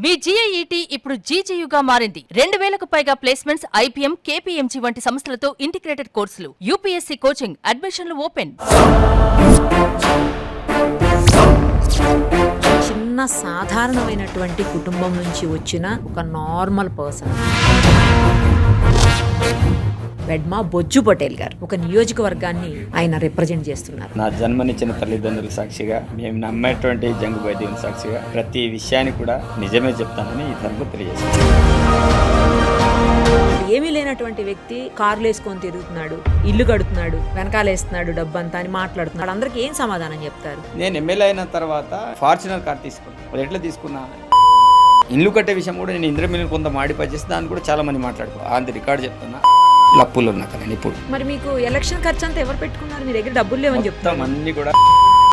మీ GIET ఇప్పుడు GGUగా మారింది. 2000కు పైగా ప్లేస్మెంట్స్, IPM, KPMG వంటి సంస్థలతో ఇంటిగ్రేటెడ్ కోర్సులు. UPSC కోచింగ్, అడ్మిషన్లు ఓపెన్. చిన్న సాధారణమైనటువంటి కుటుంబం నుంచి వచ్చిన ఒక నార్మల్ పర్సన్ వెడ్మా బొజ్జు పటేల్ గారు ఒక నియోజకవర్గాన్ని ఆయన రిప్రజెంట్ చేస్తున్నారు. నా జన్మనిచ్చిన తల్లిదండ్రుల సాక్షిగా, మేము నమ్మేటువంటి జంగుబాయి దేవుని సాక్షిగా ప్రతి విషయాన్ని కూడా నిజమే చెప్తానని ఈ తరపు తెలియజేస్తాను. ఏమీ లేనటువంటి వ్యక్తి కార్లు వేసుకొని తిరుగుతున్నాడు, ఇల్లు కడుతున్నాడు, వెనకాలేస్తున్నాడు, డబ్బంతా అని మాట్లాడుతున్నాడు. అందరికి ఏం సమాధానం చెప్తారు? నేను ఎమ్మెల్యే అయిన తర్వాత ఫార్చునర్ కార్ తీసుకున్నాను. అది ఎట్లా తీసుకున్నా, ఇల్లు కట్టే విషయం కూడా నేను ఇంద్రమిల్ని కొంత మాడిఫై చేసి దాన్ని కూడా చాలా మంది మాట్లాడుకో అది రికార్డు చెప్తున్నా. లప్పులు ఉన్నా కదా ఇప్పుడు. మరి మీకు ఎలక్షన్ ఖర్చు అంతా ఎవరు పెట్టుకున్నారు? మీ దగ్గర డబ్బులు లేవని చెప్తాం. అన్ని కూడా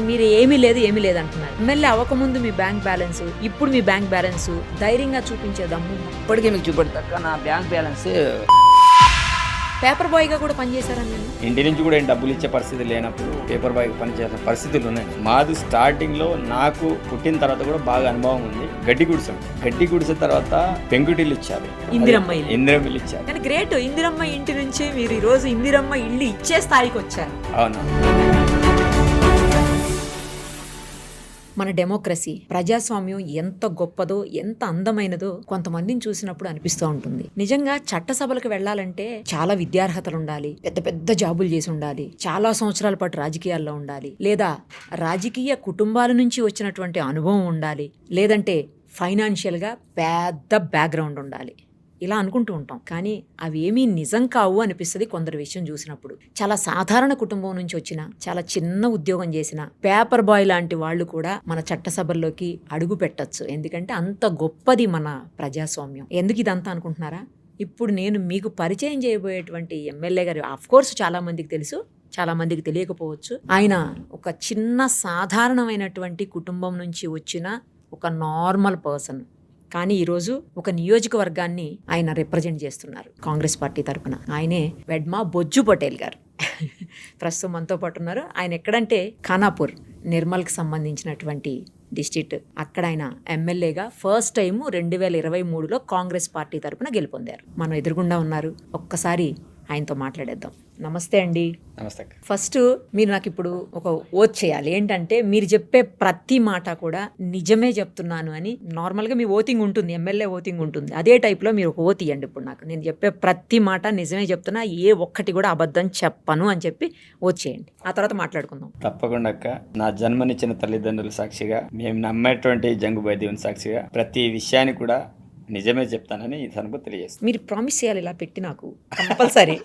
మీరు ఏమీ లేదు అంటున్నారు. ఎమ్మెల్యే అవ్వకముందు మీ బ్యాంక్ బ్యాలెన్స్, ఇప్పుడు మీ బ్యాంక్ బ్యాలెన్స్ ధైర్యంగా చూపించేదమ్ము. ఇప్పటికే మీకు చూపెడతాక నా బ్యాంక్ బ్యాలెన్స్. పేపర్ బాయ్ గా కూడా పనిచేశారని నేను ఇంటి నుంచి కూడా ఏం డబ్బులు ఇచ్చే పరిస్థితి లేనప్పుడు పేపర్ బాయ్ పనిచేసిన పరిస్థితులు ఉన్నాయి. మాది స్టార్టింగ్ లో నాకు పుట్టిన తర్వాత కూడా బాగా అనుభవం ఉంది. గడ్డి గుడిసిన తర్వాత పెంకుటిల్లు ఇచ్చారు, ఇందిరమ్మ ఇల్లు ఇచ్చారు. కానీ గ్రేట్, ఇందిరమ్మ ఇంటి నుంచి మీరు ఈ రోజు ఇందిరమ్మ ఇల్లు ఇచ్చే స్థాయికి వచ్చారు. అవునా? మన డెమోక్రసీ, ప్రజాస్వామ్యం ఎంత గొప్పదో, ఎంత అందమైనదో కొంతమందిని చూసినప్పుడు అనిపిస్తూ ఉంటుంది. నిజంగా చట్టసభలకు వెళ్లాలంటే చాలా విద్యార్హతలు ఉండాలి, పెద్ద పెద్ద జాబులు చేసి ఉండాలి, చాలా సంవత్సరాల పాటు రాజకీయాల్లో ఉండాలి, లేదా రాజకీయ కుటుంబాల నుంచి వచ్చినటువంటి అనుభవం ఉండాలి, లేదంటే ఫైనాన్షియల్గా పెద్ద బ్యాక్గ్రౌండ్ ఉండాలి. ఇలా అనుకుంటూ ఉంటాం. కానీ అవి ఏమీ నిజం కావు అనిపిస్తుంది కొందరు విషయం చూసినప్పుడు. చాలా సాధారణ కుటుంబం నుంచి వచ్చిన, చాలా చిన్న ఉద్యోగం చేసిన పేపర్ బాయ్ లాంటి వాళ్ళు కూడా మన చట్టసభల్లోకి అడుగు పెట్టచ్చు. ఎందుకంటే అంత గొప్పది మన ప్రజాస్వామ్యం. ఎందుకు ఇదంతా అనుకుంటున్నారా? ఇప్పుడు నేను మీకు పరిచయం చేయబోయేటువంటి ఎమ్మెల్యే గారు ఆఫ్కోర్స్ చాలా మందికి తెలుసు, చాలా మందికి తెలియకపోవచ్చు. ఆయన ఒక చిన్న సాధారణమైనటువంటి కుటుంబం నుంచి వచ్చిన ఒక నార్మల్ పర్సన్. కానీ ఈరోజు ఒక నియోజకవర్గాన్ని ఆయన రిప్రజెంట్ చేస్తున్నారు కాంగ్రెస్ పార్టీ తరఫున. ఆయనే వెడ్మా బొజ్జు పటేల్ గారు. ప్రస్తుతం మనతో పాటు ఉన్నారు. ఆయన ఎక్కడంటే ఖానాపూర్, నిర్మల్కి సంబంధించినటువంటి డిస్ట్రిక్ట్. అక్కడ ఆయన ఎమ్మెల్యేగా ఫస్ట్ టైం 2023లో కాంగ్రెస్ పార్టీ తరఫున గెలుపొందారు. మనం ఎదురుగుండా ఉన్నారు. ఒక్కసారి ఆయనతో మాట్లాడేద్దాం. నమస్తే అండి. నమస్తే. ఫస్ట్ మీరు నాకు ఇప్పుడు ఒక ఓత్ చేయాలి. ఏంటంటే మీరు చెప్పే ప్రతి మాట కూడా నిజమే చెప్తున్నాను అని. నార్మల్గా మీ ఓతింగ్ ఉంటుంది, ఎమ్మెల్యే ఓతింగ్ ఉంటుంది. అదే టైప్లో మీరు ఒక ఓత్ ఇవ్వండి ఇప్పుడు నాకు. నేను చెప్పే ప్రతి మాట నిజమే చెప్తున్నా, ఏ ఒక్కటి కూడా అబద్ధం చెప్పను అని చెప్పి ఓత్ చేయండి. ఆ తర్వాత మాట్లాడుకుందాం. తప్పకుండా అక్క. నా జన్మనిచ్చిన తల్లిదండ్రుల సాక్షిగా, మేము నమ్మేటువంటి జంగుబాయి దేవుని సాక్షిగా ప్రతి విషయాన్ని కూడా నిజమే చెప్తానని ఈ తనకు తెలియజేస్తాను. మీరు ప్రామిస్ చేయాలి ఇలా పెట్టి నాకు కంపల్సరీ.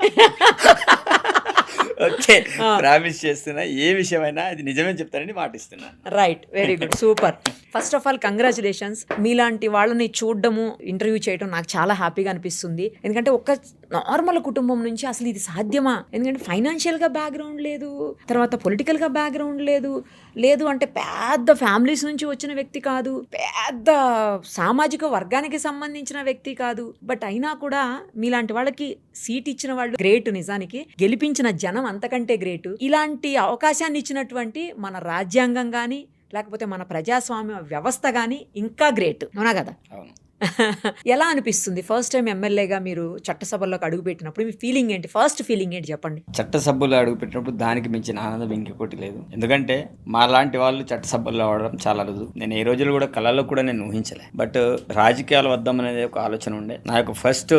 ఓకే, ప్రామిస్ చేస్తున్నా. ఏ విషయమైనా అది నిజమే చెప్తానని మాటిస్తున్నా. Right, very good, super. First of all congratulations. మీలాంటి వాళ్ళని చూడడము, ఇంటర్వ్యూ చేయడం నాకు చాలా హ్యాపీగా అనిపిస్తుంది. ఎందుకంటే ఒక నార్మల్ కుటుంబం నుంచి అసలు ఇది సాధ్యమా? ఎందుకంటే ఫైనాన్షియల్గా బ్యాక్గ్రౌండ్ లేదు, తర్వాత పొలిటికల్గా బ్యాక్గ్రౌండ్ లేదు అంటే పెద్ద ఫ్యామిలీస్ నుంచి వచ్చిన వ్యక్తి కాదు, పెద్ద సామాజిక వర్గానికి సంబంధించిన వ్యక్తి కాదు. బట్ అయినా కూడా మీలాంటి వాళ్ళకి సీట్ ఇచ్చిన వాళ్ళు గ్రేట్. నిజానికి గెలిపించిన జనం అంతకంటే గ్రేట్. ఇలాంటి అవకాశాన్ని ఇచ్చినటువంటి మన రాజ్యాంగం కానీ, లేకపోతే మన ప్రజాస్వామ్య వ్యవస్థ కానీ ఇంకా గ్రేట్. అవునా కదా? అవును. ఎలా అనిపిస్తుంది ఫస్ట్ టైం ఎమ్మెల్యేగా మీరు చట్టసభల్లోకి అడుగు పెట్టినప్పుడు? మీ ఫీలింగ్ ఏంటి? ఫస్ట్ ఫీలింగ్ ఏంటి చెప్పండి. చట్టసభలో అడుగు పెట్టినప్పుడు దానికి మించిన ఆనందం ఇంకొకటి లేదు. ఎందుకంటే మా లాంటి వాళ్ళు చట్టసభల్లో అవడం చాలా అరుదు. నేను ఏ రోజులు కూడా కళలో కూడా నేను ఊహించలే. బట్ రాజకీయాలు వద్దాం అనేది ఒక ఆలోచన ఉండే. నా యొక్క ఫస్ట్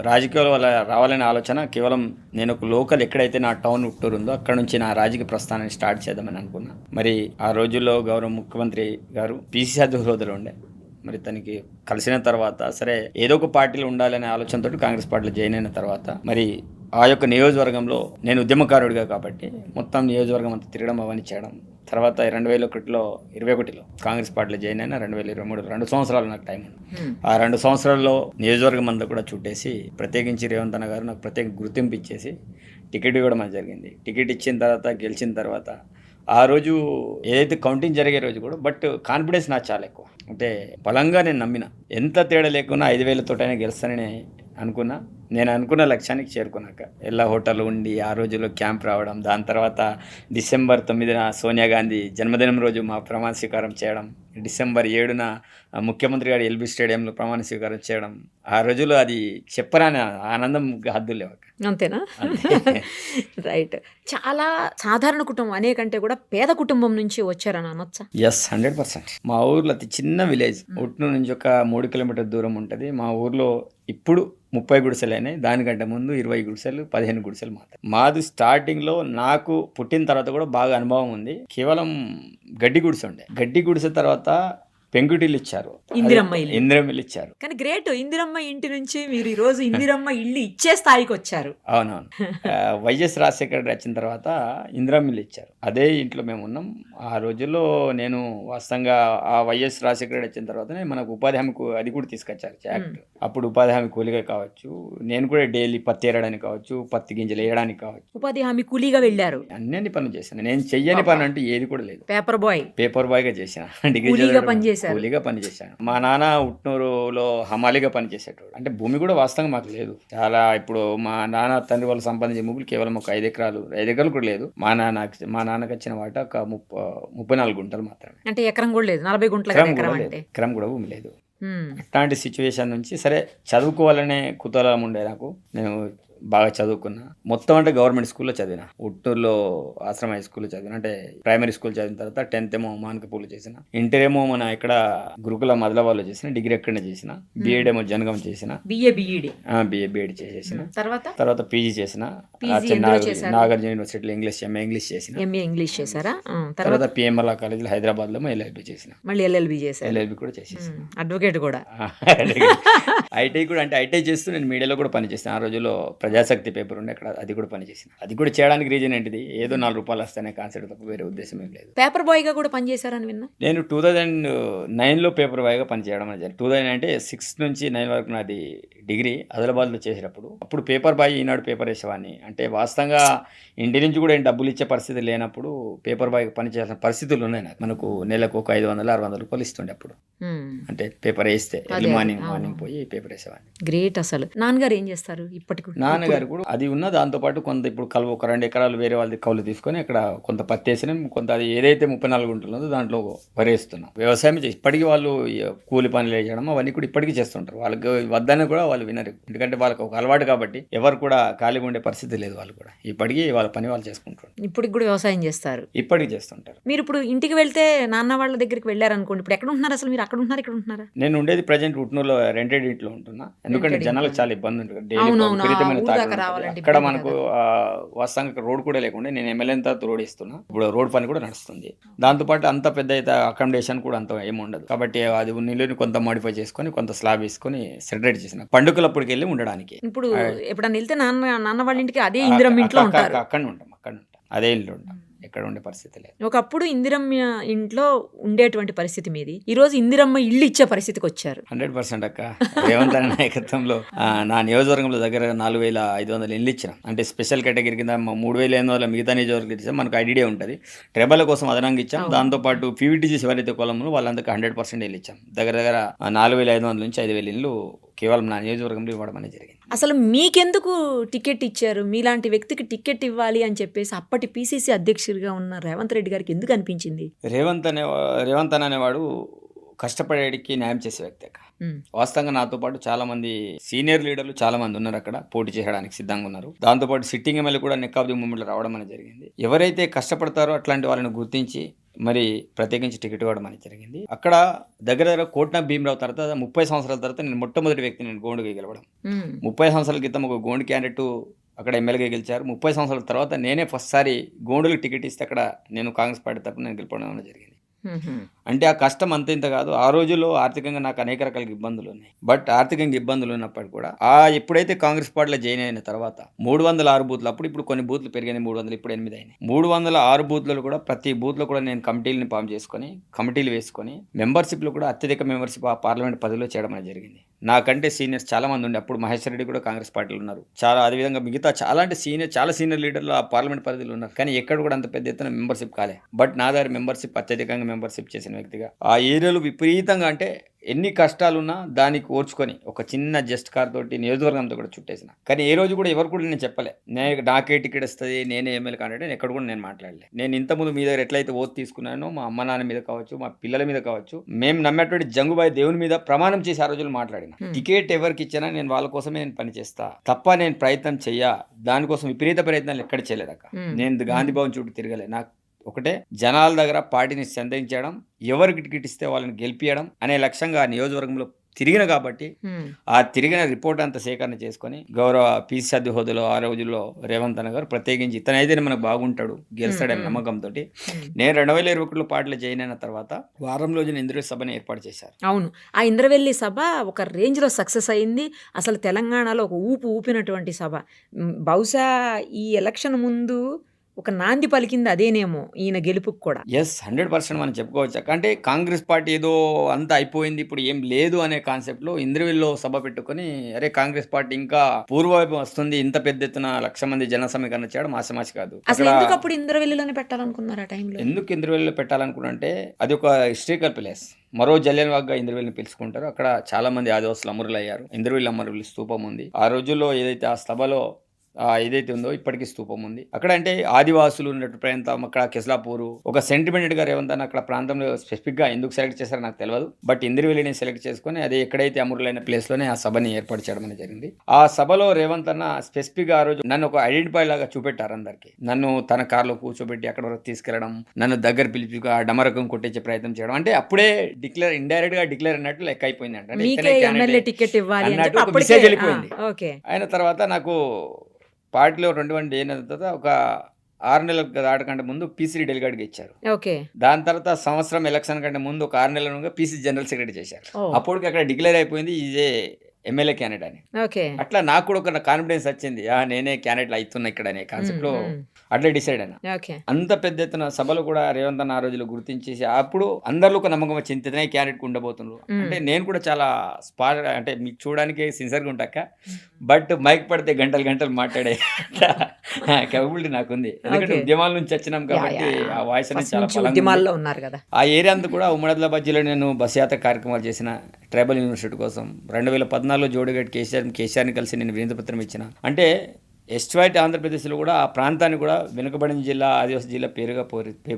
రాజకీయాల వల్ల రావాలనే ఆలోచన కేవలం నేను ఒక లోకల్ ఎక్కడైతే నా టౌన్ ఉట్టూరు ఉందో అక్కడ నుంచి నా రాజకీయ ప్రస్థానాన్ని స్టార్ట్ చేద్దామని అనుకున్నా. మరి ఆ రోజుల్లో గౌరవ ముఖ్యమంత్రి గారు పిసిసి అధ్యక్షుడు హోదాలో ఉండే. మరి తనకి కలిసిన తర్వాత సరే ఏదో ఒక పార్టీలో ఉండాలనే ఆలోచనతో కాంగ్రెస్ పార్టీలో జాయిన్ అయిన తర్వాత మరి ఆ యొక్క నియోజకవర్గంలో నేను ఉద్యమకారుడిగా కాబట్టి మొత్తం నియోజకవర్గం అంతా తిరగడం అవన్నీ చేయడం. తర్వాత 2021లో కాంగ్రెస్ పార్టీలో జాయిన్ అయినా 2023 2 సంవత్సరాలు నాకు టైం ఉంది. ఆ 2 సంవత్సరాల్లో నియోజకవర్గం అంతా కూడా చుట్టేసి, ప్రత్యేకించి రేవంత్ అన్న గారు నాకు ప్రత్యేక గుర్తింపు ఇచ్చేసి టికెట్ ఇవ్వడం అది జరిగింది. టికెట్ ఇచ్చిన తర్వాత, గెలిచిన తర్వాత ఆ రోజు ఏదైతే కౌంటింగ్ జరిగే రోజు కూడా బట్ కాన్ఫిడెన్స్ నాకు చాలా ఎక్కువ. అంటే బలంగా నేను నమ్మిన, ఎంత తేడా లేకున్నా 5,000తోటైనా గెలుస్తానని అనుకున్నా. నేను అనుకున్న లక్ష్యానికి చేరుకున్నాక ఎల్లా హోటల్ ఉండి ఆ రోజుల్లో క్యాంప్ రావడం, దాని తర్వాత December 9న సోనియా గాంధీ జన్మదినం రోజు మా ప్రమాణ స్వీకారం చేయడం, డిసెంబర్ 7న ముఖ్యమంత్రి గారు ఎల్బీ స్టేడియంలో ప్రమాణ స్వీకారం చేయడం, ఆ రోజుల్లో అది చెప్పరాని ఆనందం హద్దులు లేవు. అంతేనా? రైట్. చాలా సాధారణ కుటుంబం అనేకంటే కూడా పేద కుటుంబం నుంచి వచ్చారని అనొచ్చా? ఎస్, 100%. మా ఊర్లో అతి చిన్న విలేజ్, ఉట్నూరు నుంచి ఒక 3 కిలోమీటర్ దూరం ఉంటుంది. మా ఊర్లో ఇప్పుడు 30 గుడిసెలు అయినాయి. దానికంటే ముందు 20 గుడిసెలు, 15 గుడిసెలు మాత్రం. మాది స్టార్టింగ్లో నాకు పుట్టిన తర్వాత కూడా బాగా అనుభవం ఉంది. కేవలం గడ్డి గుడిసె ఉండే. గడ్డి గుడిసె తర్వాత పెంకుటిల్లు ఇచ్చారు, ఇందిరమ్మ ఇల్లు ఇచ్చారు. కానీ గ్రేట్, ఇందిరమ్మ ఇంటి నుంచి మీరు ఈ రోజు ఇందిరమ్మ ఇల్లు ఇచ్చే స్థాయికి వచ్చారు. అవునవును. వైఎస్ రాజశేఖర రెడ్డి వచ్చిన తర్వాత ఇందిరమ్మ ఇల్లు ఇచ్చారు. అదే ఇంట్లో మేము ఉన్నాం. ఆ రోజుల్లో నేను వాస్తవంగా ఆ వైఎస్ రాజశేఖర రెడ్డి వచ్చిన తర్వాతనే మనకు ఉపాధి హామీ అది కూడా తీసుకొచ్చారు యాక్ట్. అప్పుడు ఉపాధి హామీ కూలీగా కావచ్చు, నేను కూడా డైలీ పత్తి ఏరడానికి కావచ్చు, పత్తి గింజలు వేయడానికి కావచ్చు, ఉపాధి హామీ కూలీగా వెళ్ళారు. అన్ని పనులు చేశాను. నేను చెయ్యని పని అంటే ఏది కూడా లేదు. పేపర్ బాయ్ గా చేసిన, డిగ్రీ కూలీగా పనిచేశాను. మా నాన్న ఉట్నూరులో హమాలీగా పనిచేసేటోడు. అంటే భూమి కూడా వాస్తవంగా మాకు లేదు చాలా. ఇప్పుడు మా నాన్న తండ్రి వాళ్ళు సంపాదించే భూములు కేవలం ఒక 5 ఎకరాలు కూడా లేదు. మా నాన్నకి వచ్చిన వాట ఒక 34 గుంటలు మాత్రమే. అంటే ఎకరం కూడా లేదు, 40 గుంటల ఎకరం కూడా భూమి లేదు. అట్లాంటి సిచ్యువేషన్ నుంచి సరే చదువుకోవాలనే కుతూహలం ఉండే నాకు. నేను బాగా చదువుకున్నా. మొత్తం అంటే గవర్నమెంట్ స్కూల్లో చదివిన. ఉట్టూరులో ఆశ్రమ హై స్కూల్లో చదివిన. అంటే ప్రైమరీ స్కూల్ చదివిన తర్వాత 10th ఏమో మానకపూర్లో చేసిన. ఇంటర్ ఏమో మన ఇక్కడ గురుకుల మదలవాళ్ళు చేసిన. డిగ్రీ ఎక్కడనే చేసిన. బీఎడ్ ఏమో జనగం చేసిన. బిఏ చేసేసిన. తర్వాత పీజీ చేసిన. నాగార్జున యూనివర్సిటీలో ఎంఏ ఇంగ్లీష్ చేసిన. తర్వాత పిఎంఆర్ కాలేజీలో హైదరాబాద్ లో ఎల్ఎల్బి చేసిన. మళ్ళీ ఎల్ఎల్బి కూడా చేసేసిన. అడ్వకేట్ కూడా. ఐటీ కూడా, అంటే ఐటీ చేస్తూ నేను మీడియాలో కూడా పనిచేస్తాను. ఆ రోజుల్లో ప్రజాశక్తి పేపర్ ఉండే, అక్కడ అది కూడా పనిచేసిన. అది కూడా చేయడానికి రీజన్ ఏంటిది, ఏదో 4 రూపాయలు వస్తానే కాన్సెప్ట్ తప్ప వేరే ఉద్దేశం ఏం లేదు. పేపర్ బాయ్ గా కూడా పనిచేశారని విన్నా. నేను 2009లో పేపర్ బాయ్ గా పనిచేయడం అనేది. 2009 అంటే 6 నుంచి 9 వరకు నాది డిగ్రీ ఆదిలాబాద్లో చేసేటప్పుడు. అప్పుడు పేపర్ బాయ్ ఈనాడు పేపర్ వేసేవాడిని. అంటే వాస్తవంగా ఇంటి నుంచి కూడా ఏం డబ్బులు ఇచ్చే పరిస్థితి లేనప్పుడు పేపర్ బాయ్ పనిచేయాల్సిన పరిస్థితులు ఉన్నాయి నాకు. మనకు నెలకు ఒక 500-600 రూపాయలు ఇస్తుండే అప్పుడు. అంటే పేపర్ వేస్తే మార్నింగ్ పోయి పేపర్ వేసేవాడిని. గ్రేట్. అసలు నాన్నగారు ఏం చేస్తారు ఇప్పటికి? నాన్నగారు కూడా అది ఉన్న దాంతోపాటు కొంత ఇప్పుడు ఒక 2 ఎకరాలు వేరే వాళ్ళది కౌలు తీసుకొని అక్కడ కొంత పత్తి వేసినాం. కొంత అది ఏదైతే 34 గుంటలు ఉందో దాంట్లో వరేస్తున్నాం. వ్యవసాయం ఇప్పటికీ వాళ్ళు కూలి పనులు వేయడం అవన్నీ కూడా ఇప్పటికీ చేస్తుంటారు. వాళ్ళకి వద్దని కూడా వాళ్ళు వినరు. ఎందుకంటే వాళ్ళకి ఒక అలవాటు కాబట్టి ఎవరు కూడా ఖాళీగా ఉండే పరిస్థితి లేదు. వాళ్ళు కూడా ఇప్పటికీ వాళ్ళ పని వాళ్ళు చేసుకుంటారు. ఇప్పటికి కూడా వ్యవసాయం చేస్తారు. ఇప్పటికీ చేస్తుంటారు. మీరు ఇప్పుడు ఇంటికి వెళ్తే నాన్న వాళ్ళ దగ్గరికి వెళ్ళారనుకోండి, ఇప్పుడు ఎక్కడ ఉంటున్నారు అసలు? మీరు అక్కడ ఉంటున్నారు, ఇక్కడ ఉంటున్నారా? నేను ఉండేది ప్రజెంట్ ఉట్నూరులో రెంటెడ్ ఇంట్లో ఉంటున్నా. ఎందుకంటే జనాలకు చాలా ఇబ్బంది ఉంటుంది. అక్కడ మనకు వాస్తవంగా రోడ్ కూడా లేకుండా నేను ఎమ్మెల్యే తర్వాత రోడ్ ఇస్తున్నా. ఇప్పుడు రోడ్ పని కూడా నడుస్తుంది. దాంతోపాటు అంత పెద్ద అయితే అకామిడేషన్ కూడా అంత ఏమి ఉండదు. కాబట్టి అది నీళ్ళని కొంత మాడిఫై చేసుకొని కొంత స్లాబ్ వేసుకొని సెటరేట్ చేసిన పండుగలప్పటికి వెళ్ళి ఉండడానికి. ఇప్పుడు ఎప్పుడన్నా వెళ్తే నాన్న వాళ్ళ ఇంటికి అదే ఇందిరమ్మ ఇంట్లో ఉంటారు. అక్కడ ఉంటాం అదే ఇల్లు ఉంటాం. ఎక్కడ ఉండే పరిస్థితి లేదు. ఒకప్పుడు ఇందిరమ్మ ఇంట్లో ఉండేటువంటి పరిస్థితి మీది. ఈ రోజు ఇందిరమ్మ ఇల్లు ఇచ్చే పరిస్థితికి వచ్చారు. 100% అక్క. రేవంత్ అన్న నాయకత్వంలో నా నియోజకవర్గంలో దగ్గర 4500 ఇల్లు ఇచ్చిన. అంటే స్పెషల్ కేటగిరీ కింద 3500 మిగతా నియోజకవర్గం ఇచ్చాం. మనకు ఐడియా ఉంటుంది. ట్రైబల్ కోసం అదనంగా ఇచ్చాం. దాంతోపాటు పీవీటీసీ ఎవరైతే కులంలో వాళ్ళందరికీ 100% ఇల్లు ఇచ్చాం. దగ్గర 4500 నుంచి 5000 ఇల్లు కేవలం నా నియోజకవర్గంలో ఇవ్వడం అనేది జరిగింది. అసలు మీకెందుకు టికెట్ ఇచ్చారు? మీలాంటి వ్యక్తికి టికెట్ ఇవ్వాలి అని చెప్పేసి అప్పటి పిసిసి అధ్యక్షుడిగా ఉన్న రేవంత్ రెడ్డి గారికి ఎందుకు అనిపించింది? రేవంత్ అన్న అనేవాడు కష్టపడేడికి న్యాయం చేసే వ్యక్తి అక్క. వాస్తవంగా నాతో పాటు చాలా మంది సీనియర్ లీడర్లు చాలా మంది ఉన్నారు అక్కడ, పోటీ చేయడానికి సిద్ధంగా ఉన్నారు. దాంతోపాటు సిట్టింగ్ ఎమ్మెల్యే కూడా నెక్ ఆఫ్ ది మూమెంట్లో రావడం అనేది జరిగింది. ఎవరైతే కష్టపడతారో అట్లాంటి వాళ్ళని గుర్తించి మరి ప్రత్యేకించి టికెట్ ఇవ్వడం అనేది జరిగింది. అక్కడ దగ్గర కోట్న భీమరావు తర్వాత 30 సంవత్సరాల తర్వాత నేను మొట్టమొదటి వ్యక్తి నేను గోండుగా గెలవడం. 30 సంవత్సరాల క్రితం ఒక గోండు క్యాండిడేట్ అక్కడ ఎమ్మెల్యేగా గెలిచారు. 30 సంవత్సరాల తర్వాత నేనే ఫస్ట్ సారి గోండులకు టికెట్ ఇస్తే అక్కడ నేను కాంగ్రెస్ పార్టీ తరపున నేను గెలపడం అనేది జరిగింది. అంటే ఆ కష్టం అంత ఇంత కాదు. ఆ రోజుల్లో ఆర్థికంగా నాకు అనేక రకాల ఇబ్బందులు ఉన్నాయి. బట్ ఆర్థికంగా ఇబ్బందులు ఉన్నప్పటికీ కూడా ఎప్పుడైతే కాంగ్రెస్ పార్టీలో జాయిన్ అయిన తర్వాత 306 బూత్లు, ఇప్పుడు కొన్ని బూత్లు పెరిగాయి, 300, ఇప్పుడు 8 అయినాయి. 306 బూత్లలో కూడా ప్రతి బూత్లో కూడా నేను కమిటీలను ఫామ్ చేసుకొని కమిటీలు వేసుకొని మెంబర్షిప్లో కూడా అత్యధిక మెంబర్షిప్ ఆ పార్లమెంట్ పదవిలో చేయడం అనేది జరిగింది. నాకంటే సీనియర్స్ చాలా మంది ఉండే. అప్పుడు మహేశ్వర్ రెడ్డి కూడా కాంగ్రెస్ పార్టీలో ఉన్నారు. అదేవిధంగా మిగతా చాలా సీనియర్ లీడర్లు ఆ పార్లమెంట్ పరిధిలో ఉన్నారు. కానీ ఎక్కడ కూడా అంత పెద్ద ఎత్తున మెంబర్షిప్ కాలే. బట్ నా దగ్గర మెంబర్షిప్ అత్యధికంగా మెంబర్షిప్ చేసిన వ్యక్తిగా ఆ ఏరియాలో విపరీతంగా అంటే ఎన్ని కష్టాలున్నా దానికి ఓర్చుకొని ఒక చిన్న జస్ట్ కార్ తోటి నియోజకవర్గంతో కూడా చుట్టేసిన. కానీ ఏ రోజు కూడా ఎవరు కూడా నేను చెప్పలే నాకే టికెట్ వస్తుంది నేనే ఎమ్మెల్యే కాండిడేట్ ఎక్కడ కూడా నేను మాట్లాడలే. నేను ఇంతకుముందు మీ దగ్గర ఎట్లయితే ఓటు తీసుకున్నానో మా అమ్మ నాన్న మీద కావచ్చు, మా పిల్లల మీద కావచ్చు, మేము నమ్మేటువంటి జంగుబాయి దేవుని మీద ప్రమాణం చేసి ఆ రోజులు మాట్లాడిన. టికెట్ ఎవరికి ఇచ్చినా నేను వాళ్ళ కోసమే నేను పనిచేస్తా తప్ప నేను ప్రయత్నం చెయ్యా. దానికోసం విపరీత ప్రయత్నాలు ఎక్కడ చేయలేదక్క. నేను గాంధీ భవన్ చుట్టూ తిరగలే. నాకు ఒకటే జనాల దగ్గర పార్టీని సంధించడం, ఎవరికి టికెట్ ఇస్తే వాళ్ళని గెలిపియడం అనే లక్ష్యంగా ఆ నియోజకవర్గంలో తిరిగిన కాబట్టి ఆ తిరిగిన రిపోర్ట్ అంతా సేకరణ చేసుకొని గౌరవ పీసీ సభ్య హోదాలో ఆ రోజుల్లో రేవంత్ అన్న గారు ప్రత్యేకించి ఇతనైతే మనకు బాగుంటాడు గెలుస్తాడనే నమ్మకంతో నేను 2021లో పార్టీలో జాయిన్ అయిన తర్వాత వారం రోజున ఇంద్రవెల్లి సభని ఏర్పాటు చేశారు. అవును, ఆ ఇంద్రవెల్లి సభ ఒక రేంజ్లో సక్సెస్ అయింది. అసలు తెలంగాణలో ఒక ఊపినటువంటి సభ. బహుశా ఈ ఎలక్షన్ ముందు ఒక నాంది పలికింది అదేనేమో ఈయన గెలుపుకు కూడా. ఎస్, 100% మనం చెప్పుకోవచ్చు. అంటే కాంగ్రెస్ పార్టీ ఏదో అంతా అయిపోయింది ఇప్పుడు ఏం లేదు అనే కాన్సెప్ట్లో ఇంద్రవెల్లిలో సభ పెట్టుకొని అరే కాంగ్రెస్ పార్టీ ఇంకా పూర్వవైపు వస్తుంది, ఇంత పెద్ద ఎత్తున 1,00,000 మంది జన సమీకరణ చేయడం ఆశమాచి కాదు. అసలు ఎందుకు అప్పుడు ఇంద్రవెల్లిలోనే పెట్టాలనుకున్నారు ఆ టైంలో? ఎందుకు ఇంద్రవెల్లిలో పెట్టాలనుకున్నంటే అది ఒక హిస్టరికల్ ప్లేస్. మరో జలియన్ వాగ్గా ఇంద్రవెల్లిని పిలుచుకుంటారు. అక్కడ చాలా మంది ఆదివాసులు అమరులు అయ్యారు. ఇంద్రవెల్లి అమరులు స్తూపం ఉంది. ఆ రోజుల్లో ఏదైతే ఆ సభలో ఏదైతే ఉందో ఇప్పటికీ స్తూపం ఉంది అక్కడ. అంటే ఆదివాసులు ఉన్నట్టు ప్రాంతం అక్కడ కెస్లాపూరు ఒక సెంటిమెంట్గా రేవంత్ అన్న అక్కడ ప్రాంతంలో స్పెసిఫిక్గా ఎందుకు సెలెక్ట్ చేశారో నాకు తెలియదు. బట్ ఇంద్రవెల్లిని సెలెక్ట్ చేసుకుని అది ఎక్కడైతే అమరులైన ప్లేస్లోనే ఆ సభని ఏర్పాటు చేయడం అనేది జరిగింది. ఆ సభలో రేవంత్ అన్న స్పెసిఫిక్గా ఆ రోజు నన్ను ఒక ఐడెంటిఫై లాగా చూపెట్టారు అందరికి. నన్ను తన కార్లో కూర్చోబెట్టి అక్కడ వరకు తీసుకెళ్లడం, నన్ను దగ్గర పిలిపి డమరకం కొట్టించే ప్రయత్నం చేయడం. అంటే అప్పుడే ఇండైరెక్ట్ గా డిక్లేర్ అన్నట్టు లెక్క అయిపోయింది. అంటే టికెట్ ఇవ్వాలి వెళ్ళిపోయింది. అయిన తర్వాత నాకు పార్టీలో 21 అయిన తర్వాత ఒక 6 నెలల దాటకంటే ముందు పీసీ డెలిగేట్గా ఇచ్చారు. దాని తర్వాత సంవత్సరం ఎలక్షన్ కంటే ముందు ఒక 6 నెలలుగా పీసీ జనరల్ సెక్రటరీ చేశారు. అప్పటికి అక్కడ డిక్లేర్ అయిపోయింది ఇదే ఎమ్మెల్యే క్యాండిడేట్ అని. అట్లా నాకు కూడా ఒక కాన్ఫిడెన్స్ వచ్చింది, నేనే క్యాండిడేట్ అవుతున్నా ఇక్కడ అనే కాన్సెప్ట్ లో అట్లా డిసైడ్ అయినా. అంత పెద్ద ఎత్తున సభలు కూడా రేవంత్ అన్న ఆ రోజులు గుర్తించేసి అప్పుడు అందరిలో ఒక నమ్మకం వచ్చింది ఇతనే క్యాండిడేట్ ఉండబోతున్నారు. అంటే నేను కూడా చాలా అంటే మీకు చూడడానికి సిన్సియర్గా ఉంటాక బట్ మైక్ పడితే గంటలు గంటలు మాట్లాడే కేపబిలిటీ నాకుంది. ఎందుకంటే ఉద్యమాల నుంచి వచ్చినాం కాబట్టి ఆ వాయిస్ అనేది చాలా ఉద్యమాల్లో ఉన్నారు కదా. ఆ ఏరియా అంతా కూడా ఉమ్మడి ఆదిలాబాద్ జిల్లాలో నేను బస్ యాత్ర కార్యక్రమాలు చేసిన ట్రైబల్ యూనివర్సిటీ కోసం. 2014లో జోడిగడ్ కేసీఆర్ని కలిసి నేను వినతిపత్రం ఇచ్చిన. అంటే ఎస్ట్వైట్ ఆంధ్రప్రదేశ్లో కూడా ఆ ప్రాంతాన్ని కూడా వెనుకబడిన జిల్లా, ఆదివాసీ జిల్లా పేరుగా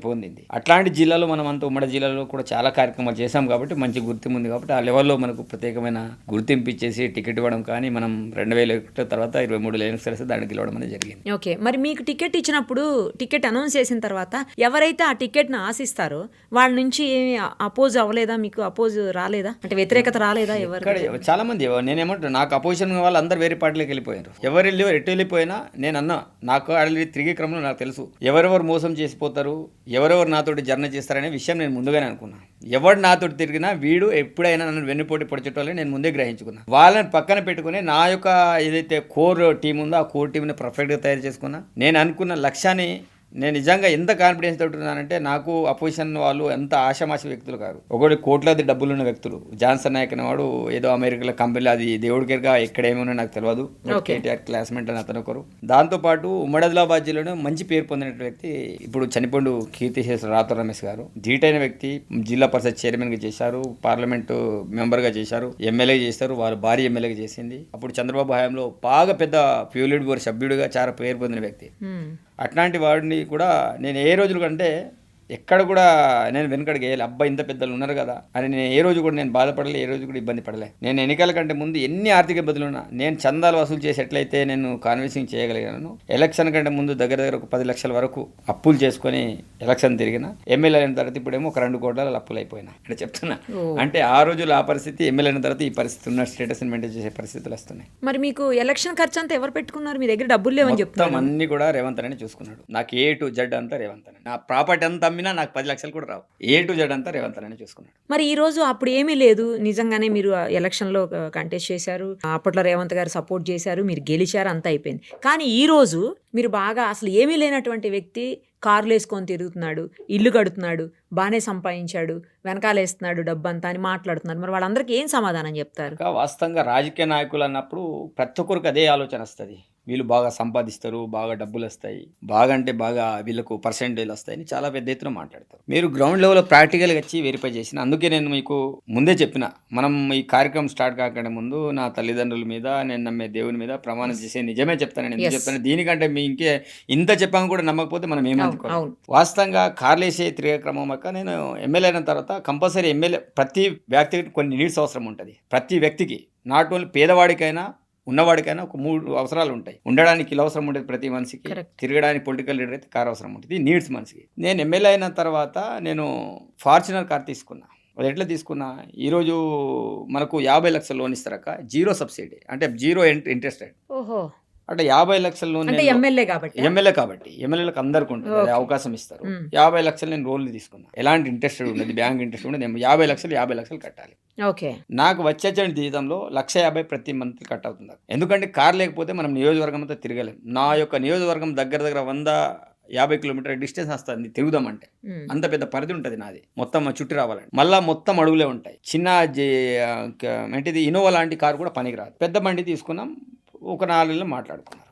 పొందింది. అట్లాంటి జిల్లాలో మనం అంతా ఉమ్మడి జిల్లాలో కూడా చాలా కార్యక్రమాలు చేశాం కాబట్టి మంచి గుర్తింపు ఉంది. కాబట్టి ఆ లెవెల్లో మనకు ప్రత్యేకమైన గుర్తింపు ఇచ్చేసి టికెట్ ఇవ్వడం కానీ మనం 2001 తర్వాత 23 ఎన్నికలు దానికి గెలవడం అనేది జరిగింది. ఓకే, మరి మీకు టికెట్ ఇచ్చినప్పుడు టికెట్ అనౌన్స్ చేసిన తర్వాత ఎవరైతే ఆ టికెట్ను ఆశిస్తారో వాళ్ళ నుంచి ఏమి అపోజ్ అవ్వలేదా? మీకు అపోజ్ రాలేదా? అంటే వ్యతిరేకత రాలేదా? ఎవరు చాలా మంది నేనేమంటాను, నాకు అపోజిషన్ వాళ్ళు అందరు వేరే పార్టీలోకి వెళ్ళిపోయారు. ఎవరు ఎటు వెళ్ళిపోయినా నేను అన్నా, నాకు ఆల్రెడీ తిరిగే క్రమంలో నాకు తెలుసు ఎవరెవరు మోసం చేసిపోతారు, ఎవరెవరు నాతోటి జర్న చేస్తారనే విషయం నేను ముందుగానే అనుకున్నా. ఎవరు నాతోటి తిరిగినా వీడు ఎప్పుడైనా నన్ను వెన్నుపోటీ పొడిచేటోళ్ళని నేను ముందే గ్రహించుకున్నా. వాళ్ళని పక్కన పెట్టుకుని నా యొక్క ఏదైతే కోర్ టీం ఉందో ఆ కోర్ టీంని పర్ఫెక్ట్గా తయారు చేసుకున్నా. నేను అనుకున్న లక్ష్యాన్ని నేను నిజంగా ఎంత కాన్ఫిడెన్స్ తోడున్నానంటే నాకు అపోజిషన్ వాళ్ళు ఎంత ఆశామాష వ్యక్తులు కాదు. ఒకటి కోట్లాది డబ్బులున్న వ్యక్తులు. జాన్సన్ నాయక్ అనేవాడు ఏదో అమెరికాలో కంపెనీలో అది దేవుడిగా ఎక్కడేమో నాకు తెలియదు. కేటీఆర్ క్లాస్మేట్ అని అతను ఒకరు. దాంతోపాటు ఉమ్మడి ఆదిలాబాద్ జిల్లాలో మంచి పేరు పొందిన వ్యక్తి ఇప్పుడు చనిపోండు కీర్తిశేషులు రాతో రమేష్ గారు. ధీటైన వ్యక్తి. జిల్లా పరిషత్ చైర్మన్గా చేశారు, పార్లమెంటు మెంబర్గా చేశారు, ఎమ్మెల్యే చేశారు. వాళ్ళ భార్య ఎమ్మెల్యేగా చేసింది. అప్పుడు చంద్రబాబు హయాంలో బాగా పెద్ద ప్యూలిడ్ బోర్డు సభ్యుడిగా చాలా పేరు పొందిన వ్యక్తి. అట్లాంటి వాడిని కూడా నేను ఏ రోజులు కంటే ఎక్కడ కూడా నేను వెనుకడికి వేయాలి. అబ్బా ఇంత పెద్దలు ఉన్నారు కదా అని నేను ఏ రోజు కూడా నేను బాధపడలే, ఏ రోజు కూడా ఇబ్బంది పడలే. నేను ఎన్నికల కంటే ముందు ఎన్ని ఆర్థిక ఇబ్బందులు ఉన్నా నేను చందాలు వసూలు చేసి ఎట్లయితే నేను కాన్విన్సింగ్ చేయగలిగాను, ఎలక్షన్ కంటే ముందు దగ్గర ఒక 10 లక్షల వరకు అప్పులు చేసుకొని ఎలక్షన్ తిరిగిన. ఎమ్మెల్యే అయిన తర్వాత ఇప్పుడేమో ఒక 2 కోట్ల అప్పులు అయిపోయినా అంటే చెప్తున్నా. అంటే ఆ రోజులు ఆ పరిస్థితి, ఎమ్మెల్యే అయిన తర్వాత ఈ పరిస్థితి ఉన్న స్టేటస్ మెయింటైన్ చేసే పరిస్థితులు వస్తున్నాయి. మరి మీకు ఎలక్షన్ ఖర్చు అంతా ఎవరు పెట్టుకున్నారు? మీ దగ్గర డబ్బులు లేవని చెప్తాను. అన్ని కూడా రేవంత్ అనే చూసుకున్నాడు. నాకు A to Z అంతా రేవంత్ అనే. నా ప్రాపర్టీ అంతా అమ్మినా నాకు 10 లక్షలు కూడా రావు. A to Z అంతా రేవంత్ అనే చూసుకున్నాడు. మరి ఈ రోజు అప్పుడు ఏమీ లేదు, నిజంగానే మీరు ఎలక్షన్లో కంటెస్ట్ చేశారు, అప్పట్లో రేవంత్ గారు సపోర్ట్ చేశారు, మీరు గెలిచారు, అంతా అయిపోయింది. కానీ ఈ రోజు మీరు బాగా అసలు ఏమీ లేనటువంటి వ్యక్తి కార్లు వేసుకొని తిరుగుతున్నాడు, ఇల్లు కడుతున్నాడు, బాగానే సంపాదించాడు, వెనకాలేస్తున్నాడు డబ్బంతా అని మాట్లాడుతున్నారు. మరి వాళ్ళందరికీ ఏం సమాధానం చెప్తారు? వాస్తవంగా రాజకీయ నాయకులు అన్నప్పుడు ప్రతి ఒక్కరికి అదే ఆలోచన వస్తుంది. వీళ్ళు బాగా సంపాదిస్తారు, బాగా డబ్బులు వస్తాయి, బాగా అంటే బాగా వీళ్ళకు పర్సెంటేజ్ వస్తాయని చాలా పెద్ద ఎత్తున మాట్లాడతారు. మీరు గ్రౌండ్ లెవెల్లో ప్రాక్టికల్గా వచ్చి వెరిఫై చేసిన, అందుకే నేను మీకు ముందే చెప్పిన, మనం ఈ కార్యక్రమం స్టార్ట్ కాకుండా ముందు నా తల్లిదండ్రుల మీద, నేను నమ్మే దేవుని మీద ప్రమాణం చేసే నిజమే చెప్తాను. నేను ఎందుకు చెప్తాను, దీనికంటే మీ ఇంకే ఇంత చెప్పాము కూడా నమ్మకపోతే మనం ఏమనుకోవాలి. వాస్తవంగా కార్లేసే తిరిగే క్రమం అక్క, నేను ఎమ్మెల్యే అయిన తర్వాత కంపల్సరీ ఎమ్మెల్యే ప్రతి వ్యక్తికి కొన్ని నీడ్స్ అవసరం ఉంటుంది. ప్రతి వ్యక్తికి, నాట్ ఓన్లీ పేదవాడికైనా ఉన్నవాడికైనా ఒక 3 అవసరాలు ఉంటాయి. ఉండడానికి ఇల్లు అవసరం ఉంటుంది ప్రతి మనిషికి, తిరగడానికి పొలిటికల్ లీడర్ అయితే కార్ అవసరం ఉంటుంది, నీడ్స్ మనిషికి. నేను ఎమ్మెల్యే అయిన తర్వాత నేను ఫార్చునర్ కార్ తీసుకున్నా. అది ఎట్లా తీసుకున్నా, ఈరోజు మనకు 50 లక్షల లోన్ ఇస్తారక్క, 0 సబ్సిడీ, అంటే 0 ఇంట్రెస్ట్ రేట్. అంటే 50 లక్షల లోన్ ఎమ్మెల్యే కాబట్టి ఎమ్మెల్యేలకు అందరికి ఉంటుంది అవకాశం ఇస్తారు. 50 లక్షలు నేను లోన్లు తీసుకున్నా, ఎలాంటి ఇంట్రెస్ట్ ఉండదు, బ్యాంక్ ఇంట్రెస్ట్ ఉండదు. 50 లక్షలు కట్టాలి. నాకు వచ్చే జీతంలో 150,000 ప్రతి మంత్ కట్ అవుతుంది. ఎందుకంటే కార్ లేకపోతే మనం నియోజకవర్గం అంతా తిరగలేం. నా యొక్క నియోజకవర్గం దగ్గర 150 కిలోమీటర్ డిస్టెన్స్ వస్తుంది తిరుగుదామంటే, అంత పెద్ద పరిధి ఉంటుంది నాది. మొత్తం చుట్టి రావాలంటే మళ్ళీ మొత్తం అడుగులే ఉంటాయి. చిన్న ఏంటిది ఇన్నోవా లాంటి కారు కూడా పనికిరాదు. పెద్ద బండి తీసుకున్నాం, ఒక 4 నెలలు మాట్లాడుకున్నారు.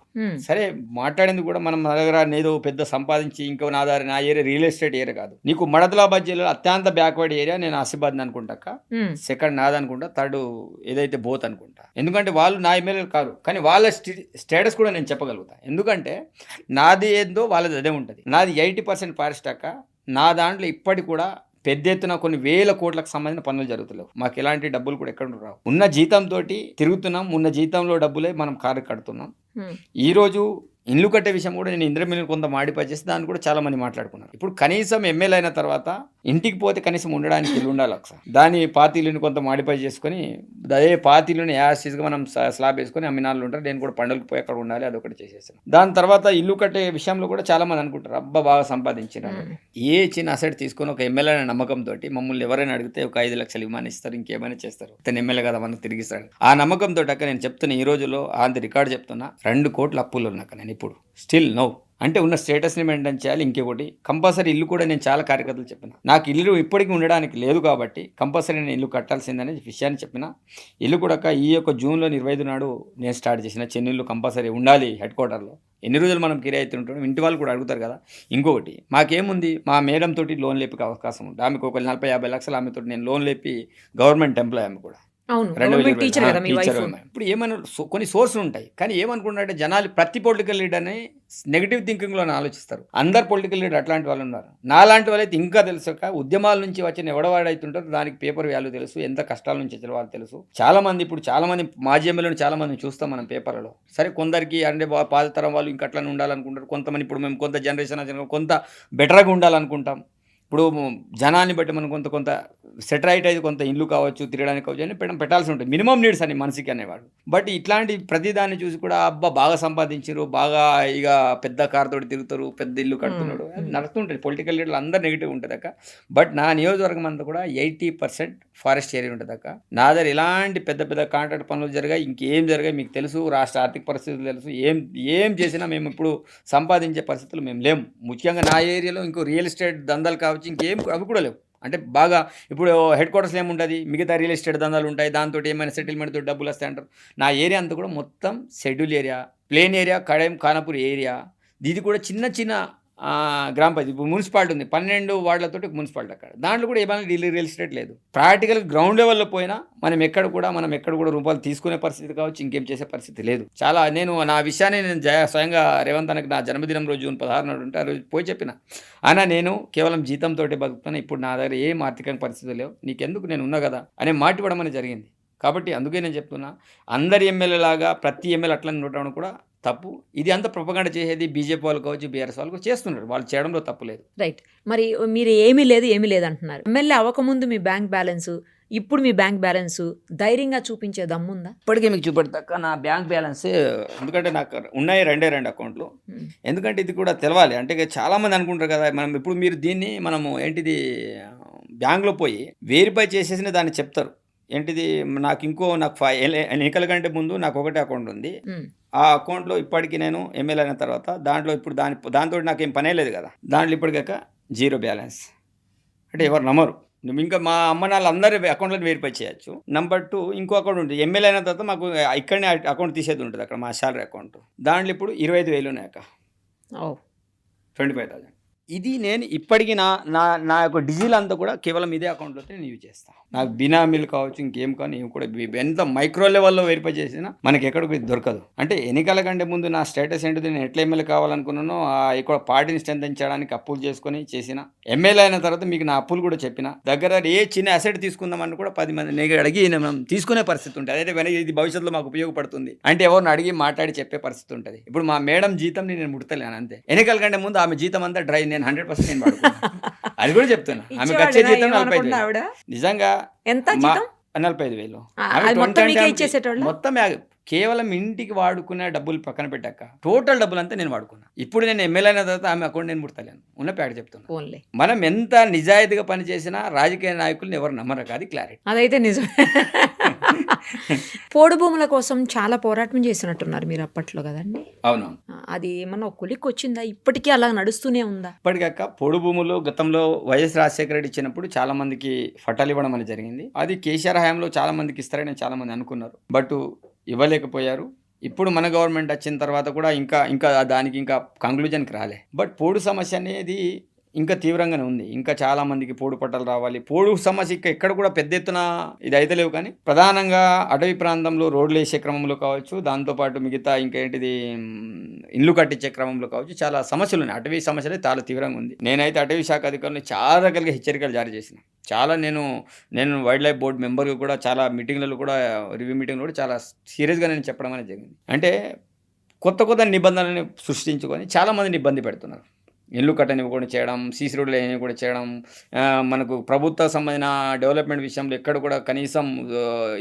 సరే మాట్లాడేందుకు కూడా మనం దగ్గర ఏదో పెద్ద సంపాదించి ఇంకో నా ఏరియా రియల్ ఎస్టేట్ ఏరియా కాదు. నీకు మడతలాబాద్ జిల్లాలో అత్యంత బ్యాక్వర్డ్ ఏరియా నేను ఆసిఫాబాద్ అనుకుంటాక, సెకండ్ నాది అనుకుంటా, థర్డ్ ఏదైతే బోత్ అనుకుంటా. ఎందుకంటే వాళ్ళు నా ఎమ్మెల్యేలు కాదు, కానీ వాళ్ళ స్టేటస్ కూడా నేను చెప్పగలుగుతా. ఎందుకంటే నాది ఏందో వాళ్ళది అదే ఉంటుంది. నాది 80% ఫారెస్ట్ అక్క. నా దాంట్లో ఇప్పటికి కూడా పెద్ద ఎత్తున కొన్ని వేల కోట్లకు సంబంధించిన పనులు జరుగుతలేవు. మాకు ఎలాంటి డబ్బులు కూడా ఎక్కడ రావు. ఉన్న జీతంతో తిరుగుతున్నాం, ఉన్న జీతంలో డబ్బులే మనం కారు కడుతున్నాం. ఈరోజు ఇల్లు కట్టే విషయం కూడా నేను ఇంద్రమిల్లు కొంత మాడిఫై చేసి దాన్ని కూడా చాలా మంది మాట్లాడుకున్నారు. ఇప్పుడు కనీసం ఎమ్మెల్యే అయిన తర్వాత ఇంటికి పోతే కనీసం ఉండడానికి ఇల్లు ఉండాలి ఒకసారి. దాని పాతీలను కొంత మాడిఫై చేసుకొని అదే పాతీలను యాసిస్గా మనం స్లాబ్ వేసుకొని అమ్మినాళ్ళు ఉంటారు. నేను కూడా పండుగకు పోయి అక్కడ ఉండాలి, అదొకటి చేసేసాను. దాని తర్వాత ఇల్లు కట్టే విషయంలో కూడా చాలా మంది అనుకుంటారు, అబ్బా బాగా సంపాదించినారు. ఏ చిన్న అసెట్ తీసుకొని ఒక ఎమ్మెల్యే అనే నమ్మకంతో మమ్మల్ని ఎవరైనా అడిగితే ఒక 5 లక్షలు ఇవ్వమని ఇస్తారు, ఇంకేమైనా చేస్తారు. తను ఎమ్మెల్యే కదా మనకు తిరిగిస్తాడు. ఆ నమ్మకంతో అక్క నేను చెప్తున్నా, ఈ రోజులో ఆంధ్ర రికార్డు చెప్తున్నా, 2 కోట్ల అప్పులు ఉన్నాక నేను ఇప్పుడు స్టిల్ నో. అంటే ఉన్న స్టేటస్ని మెయింటైన్ చేయాలి. ఇంకొకటి కంపల్సరీ ఇల్లు కూడా నేను చాలా కార్యకర్తలు చెప్పిన, నాకు ఇల్లు ఇప్పటికీ ఉండడానికి లేదు కాబట్టి కంపల్సరీ నేను ఇల్లు కట్టాల్సిందనే విషయాన్ని చెప్పిన. ఇల్లు కూడా ఈ యొక్క జూన్లో 25 నాడు నేను స్టార్ట్ చేసిన. చెన్నైలో కంపల్సరీ ఉండాలి హెడ్ క్వార్టర్లో. ఎన్ని రోజులు మనం కిరాయి అయితే ఉంటాం, ఇంటి వాళ్ళు కూడా అడుగుతారు కదా. ఇంకొకటి మాకేముంది, మా మేడం తోటి లోన్ లేపే అవకాశం ఉంది. ఆమెకు ఒక 40-50 లక్షలు ఆమెతో నేను లోన్ లేపి గవర్నమెంట్ ఎంప్లాయ్ ఆమె కూడా. ఇప్పుడు ఏమైనా కొన్ని సోర్సులు ఉంటాయి, కానీ ఏమనుకుంటే జనాలు ప్రతి పొలిటికల్ లీడర్ని నెగిటివ్ థింకింగ్లో ఆలోచిస్తారు. అందరు పొలిటికల్ లీడర్ అట్లాంటి వాళ్ళు ఉన్నారు. నాలాంటి వాళ్ళైతే ఇంకా తెలుసాక ఉద్యమాల నుంచి వచ్చిన ఎవడవాడైతుంటారు, దానికి పేపర్ వాల్యూ తెలుసు, ఎంత కష్టాల నుంచి వచ్చిన వాళ్ళు తెలుసు. చాలా మంది మాజీ ఎమ్మెల్యేలను చాలా మందిని చూస్తాం మనం పేపర్లలో. సరే కొందరికి అంటే పాత తరం వాళ్ళు ఇంకా అట్లా ఉండాలనుకుంటారు. కొంతమంది ఇప్పుడు మేము కొంత జనరేషన్ కొంత బెటర్గా ఉండాలనుకుంటాం. ఇప్పుడు జనాన్ని బట్టి మనం కొంత సెటరైట్ అయితే కొంత ఇల్లు కావచ్చు, తిరగడానికి కావచ్చు అని పెట్టాల్సి ఉంటుంది. మినిమం నీడ్స్ అని మనిషికి అనేవాడు. బట్ ఇట్లాంటి ప్రతిదాన్ని చూసి కూడా అబ్బా బాగా సంపాదించారు, బాగా ఇక పెద్ద కార్ తోటి తిరుగుతారు, పెద్ద ఇల్లు కడుతున్నాడు, నడుస్తుంటుంది. పొలిటికల్ లీడర్లు అందరు నెగిటివ్ ఉంటుంది అక్క. బట్ నా నియోజకవర్గం అంతా కూడా 80% ఫారెస్ట్ ఏరియా ఉంటుంది అక్క. నా దగ్గర ఎలాంటి పెద్ద కాంట్రాక్ట్ పనులు జరిగాయి, ఇంకేం జరిగాయి మీకు తెలుసు, రాష్ట్ర ఆర్థిక పరిస్థితులు తెలుసు. ఏం చేసినా మేము ఇప్పుడు సంపాదించే పరిస్థితులు మేము లేము. ముఖ్యంగా నా ఏరియాలో ఇంకో రియల్ ఎస్టేట్ దందాలు కావచ్చు, ఇంకేం అవి కూడా లేవు. అంటే బాగా ఇప్పుడు హెడ్ క్వార్టర్స్లో ఏముంటుంది, మిగతా రియల్ ఎస్టేట్ దందాలు ఉంటాయి, దాంతో ఏమైనా సెటిల్మెంట్తో డబ్బులు వస్తాయి అంటారు. నా ఏరియా అంతా కూడా మొత్తం schedule area, plain area, Kadem Khanapur area. ఇది కూడా చిన్న గ్రామ పంచాయతీ. ఇప్పుడు మున్సిపాలిటీ ఉంది, 12 వార్డులతో మున్సిపాలిటీ. అక్కడ దాంట్లో కూడా ఏమైనా రియల్ ఎస్టేట్ లేదు. ప్రాక్టికల్ గ్రౌండ్ లెవెల్లో పోయినా మనం ఎక్కడ కూడా రూపాయలు తీసుకునే పరిస్థితి కావచ్చు, ఇంకేం చేసే పరిస్థితి లేదు. చాలా నేను నా విషయాన్ని నేను స్వయంగా రేవంత్ అన్నకి నా జన్మదినం రోజు జూన్ 16 నాడు ఉంటే ఆ రోజు పోయి చెప్పిన, అన్న నేను కేవలం జీతంతో బతుకుతాను, ఇప్పుడు నా దగ్గర ఏం ఆర్థిక పరిస్థితులు లేవు, నీకెందుకు నేను ఉన్నా కదా అనే మాట ఇవ్వడం అనేది జరిగింది. కాబట్టి అందుకే నేను చెప్తున్నా, అందరి ఎమ్మెల్యేలాగా ప్రతి ఎమ్మెల్యే అట్లా ఉండడం కూడా తప్పు. ఇది అంతా ప్రొపగండా చేసేది బీజేపీ వాళ్ళు కావచ్చు, బీఆర్ఎస్ వాళ్ళు చేస్తున్నారు, వాళ్ళు చేయడంలో తప్పు లేదు. రైట్. మరి మీరు ఏమీ లేదు అంటున్నారు. ఎమ్మెల్యే అవ్వకముందు మీ బ్యాంక్ బ్యాలెన్స్, ఇప్పుడు మీ బ్యాంక్ బ్యాలెన్స్ ధైర్యంగా చూపించే దమ్ముందా? ఇప్పటికే మీకు చూపెడతాక నా బ్యాంక్ బ్యాలెన్స్, ఎందుకంటే నాకు ఉన్నాయి 2 అకౌంట్లు. ఎందుకంటే ఇది కూడా తెలవాలి. అంటే చాలామంది అనుకుంటారు కదా, ఇప్పుడు మీరు దీన్ని మనము ఏంటిది బ్యాంక్లో పోయి వెరిఫై చేసేసిన దాన్ని చెప్తారు. ఏంటిది నాకు ఎన్నికల కంటే ముందు నాకు ఒకటే అకౌంట్ ఉంది. ఆ అకౌంట్లో ఇప్పటికీ నేను ఎమ్మెల్యే అయిన తర్వాత దాంట్లో ఇప్పుడు దాంతో నాకేం పనే లేదు కదా, దాంట్లో ఇప్పటికాక 0 బ్యాలెన్స్. అంటే ఎవరు నమ్మరు, నువ్వు ఇంకా మా అమ్మ వాళ్ళందరి అకౌంట్లో వెరిఫై చేయొచ్చు. నెంబర్ 2 ఇంకో అకౌంట్ ఉంటుంది. ఎమ్మెల్యే అయిన తర్వాత మాకు ఇక్కడనే అకౌంట్ తీసేది ఉంటుంది అక్కడ మా శాలరీ అకౌంట్. దాంట్లో ఇప్పుడు 25,000 ఉన్నాయి అక్క. 25,000. ఇది నేను ఇప్పటికీ నా యొక్క డిజిల్ అంతా కూడా కేవలం ఇదే అకౌంట్లో నేను యూజ్ చేస్తాను. నాకు బినామీలు కావచ్చు, ఇంకేం కానీ ఏం కూడా ఎంత మైక్రో లెవెల్లో వెరిఫై చేసినా మనకి ఎక్కడికి దొరకదు. అంటే ఎన్నికల కంటే ముందు నా స్టేటస్ ఏంటిది, నేను ఎట్లా ఎమ్మెల్యే కావాలనుకున్నానో ఇక్కడ పార్టీని స్ట్రెంథెన్ అప్పులు చేసుకొని చేసిన. ఎమ్మెల్యే అయిన తర్వాత మీకు నా అప్పులు కూడా చెప్పిన. దగ్గర ఏ చిన్న అసెట్ తీసుకుందామని కూడా 10 మంది నేను అడిగి మనం తీసుకునే పరిస్థితి ఉంటుంది. అదైతే వెనక ఇది భవిష్యత్తులో మాకు ఉపయోగపడుతుంది అంటే ఎవరిని అడిగి మాట్లాడి చెప్పే పరిస్థితి ఉంటుంది. ఇప్పుడు మా మేడం జీతం నేను ముడతలేను అంతే. ఎన్నికల కంటే ముందు ఆమె జీతం అంతా డ్రై, నేను 100% నేను వాడుకున్నాను. అది కూడా చెప్తున్నా. ఆమెకు వచ్చే జీతం 45,000. నిజంగా ఎంత 45,000 మొత్తం కేవలం ఇంటికి వాడుకునే డబ్బులు పక్కన పెట్టాక టోటల్ డబ్బులు అంతా నేను వాడుకున్నా. ఇప్పుడు నేను ఎమ్మెల్యే అయిన తర్వాత ఆమె అకౌంట్ నేను ముడతలేను. ఉన్న పేడ చెప్తున్నా. మనం ఎంత నిజాయితీగా పనిచేసినా రాజకీయ నాయకులను ఎవరు నమ్మరు. అది క్లారిటీ. అదైతే నిజం. పోడు భూముల కోసం చాలా పోరాటం చేసినట్టున్నారు మీరు అప్పట్లో కదండి? అవును. అది ఏమన్నా ఒక కొలిక్కి వచ్చిందా? ఇప్పటికీ అలా నడుస్తూనే ఉందా? ఇప్పటికక్క పోడు భూములు గతంలో వైఎస్ రాజశేఖర రెడ్డి ఇచ్చినప్పుడు చాలా మందికి ఫటాలు ఇవ్వడం అనేది జరిగింది. అది కేసీఆర్ హయాంలో చాలా మందికి ఇస్తారని చాలా మంది అనుకున్నారు. బట్ ఇవ్వలేకపోయారు. ఇప్పుడు మన గవర్నమెంట్ వచ్చిన తర్వాత కూడా ఇంకా దానికి ఇంకా కంక్లూజన్కి రాలే. బట్ పోడు సమస్య అనేది ఇంకా తీవ్రంగానే ఉంది. ఇంకా చాలా మందికి పోడు పట్టాలు రావాలి. పోడు సమస్య ఎక్కడ కూడా పెద్ద ఎత్తున ఇది అయితే లేవు. కానీ ప్రధానంగా అటవీ ప్రాంతంలో రోడ్లు వేసే క్రమంలో కావచ్చు, దాంతోపాటు మిగతా ఇంకేంటిది ఇల్లు కట్టించే క్రమంలో కావచ్చు, చాలా సమస్యలు ఉన్నాయి. అటవీ సమస్యలే చాలా తీవ్రంగా ఉంది. నేనైతే అటవీ శాఖ అధికారులు చాలా రకాలుగా హెచ్చరికలు జారీ చేసిన. చాలా నేను వైల్డ్ లైఫ్ బోర్డు మెంబర్గా కూడా చాలా మీటింగ్లలో కూడా రివ్యూ మీటింగ్లో కూడా చాలా సీరియస్గా నేను చెప్పడం అనేది జరిగింది. అంటే కొత్త నిబంధనలను సృష్టించుకొని చాలామందిని ఇబ్బంది పెడుతున్నారు. ఇల్లు కట్టనివ్వకుండా చేయడం, సీసీ రోడ్లు ఏమి కూడా చేయడం, మనకు ప్రభుత్వ సంబంధించిన డెవలప్మెంట్ విషయంలో ఎక్కడ కూడా కనీసం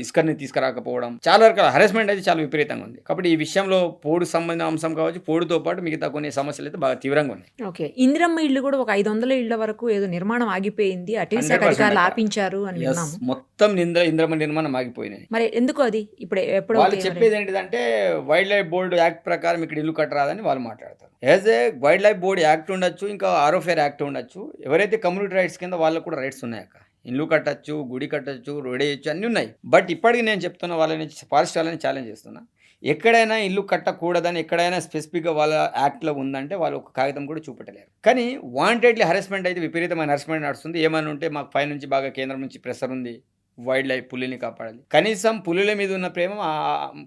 ఇసుకని తీసుకురాకపోవడం, చాలా రకాల హెరాస్మెంట్ అయితే చాలా విపరీతంగా ఉంది. కాబట్టి ఈ విషయంలో పోడు సంబంధించిన అంశం కావచ్చు, పోడుతో పాటు మిగతా కొన్ని సమస్యలు అయితే బాగా తీవ్రంగా ఉన్నాయి. ఓకే, ఇందిరమ్మ ఇళ్ళు కూడా ఒక 500 ఇళ్ల వరకు ఏదో నిర్మాణం ఆగిపోయింది, అటవీ శాఖ అధికారులు ఆపించారు అని విన్నాము. మొత్తం ఇందిరమ్మ నిర్మాణం ఆగిపోయినాయి. మరి ఎందుకు అది? ఇప్పుడు ఎప్పుడు వాళ్ళు చెప్పేది ఏంటిదంటే వైల్డ్ లైఫ్ బోర్డు యాక్ట్ ప్రకారం ఇక్కడ ఇల్లు కట్టరాదని వాళ్ళు మాట్లాడతారు. As a wild life board act ఉండొచ్చు, ఇంకా ఆర్ఓఫేర్ యాక్ట్ ఉండొచ్చు. ఎవరైతే కమ్యూనిటీ రైట్స్ కింద వాళ్ళకు కూడా రైట్స్ ఉన్నాయక్క. ఇల్లు కట్టచ్చు, గుడి కట్టచ్చు, రోడ్ వేయచ్చు, అన్నీ ఉన్నాయి. బట్ ఇప్పటికీ నేను చెప్తున్నా, వాళ్ళని ఫారెస్ట్ వాళ్ళని ఛాలెంజ్ చేస్తున్నా. ఎక్కడైనా ఇల్లు కట్టకూడదని ఎక్కడైనా స్పెసిఫిక్గా వాళ్ళ యాక్ట్లో ఉందంటే వాళ్ళు ఒక కాగితం కూడా చూపెట్టలేరు. కానీ వాంటెడ్లీ హెరాస్మెంట్ అయితే విపరీతమైన హెరాస్మెంట్ నడుస్తుంది. ఏమైనా ఉంటే మాకు పై నుంచి బాగా కేంద్రం నుంచి ప్రెషర్ ఉంది, వైల్డ్ లైఫ్ పులిని కాపాడాలి. కనీసం పులుల మీద ఉన్న ప్రేమ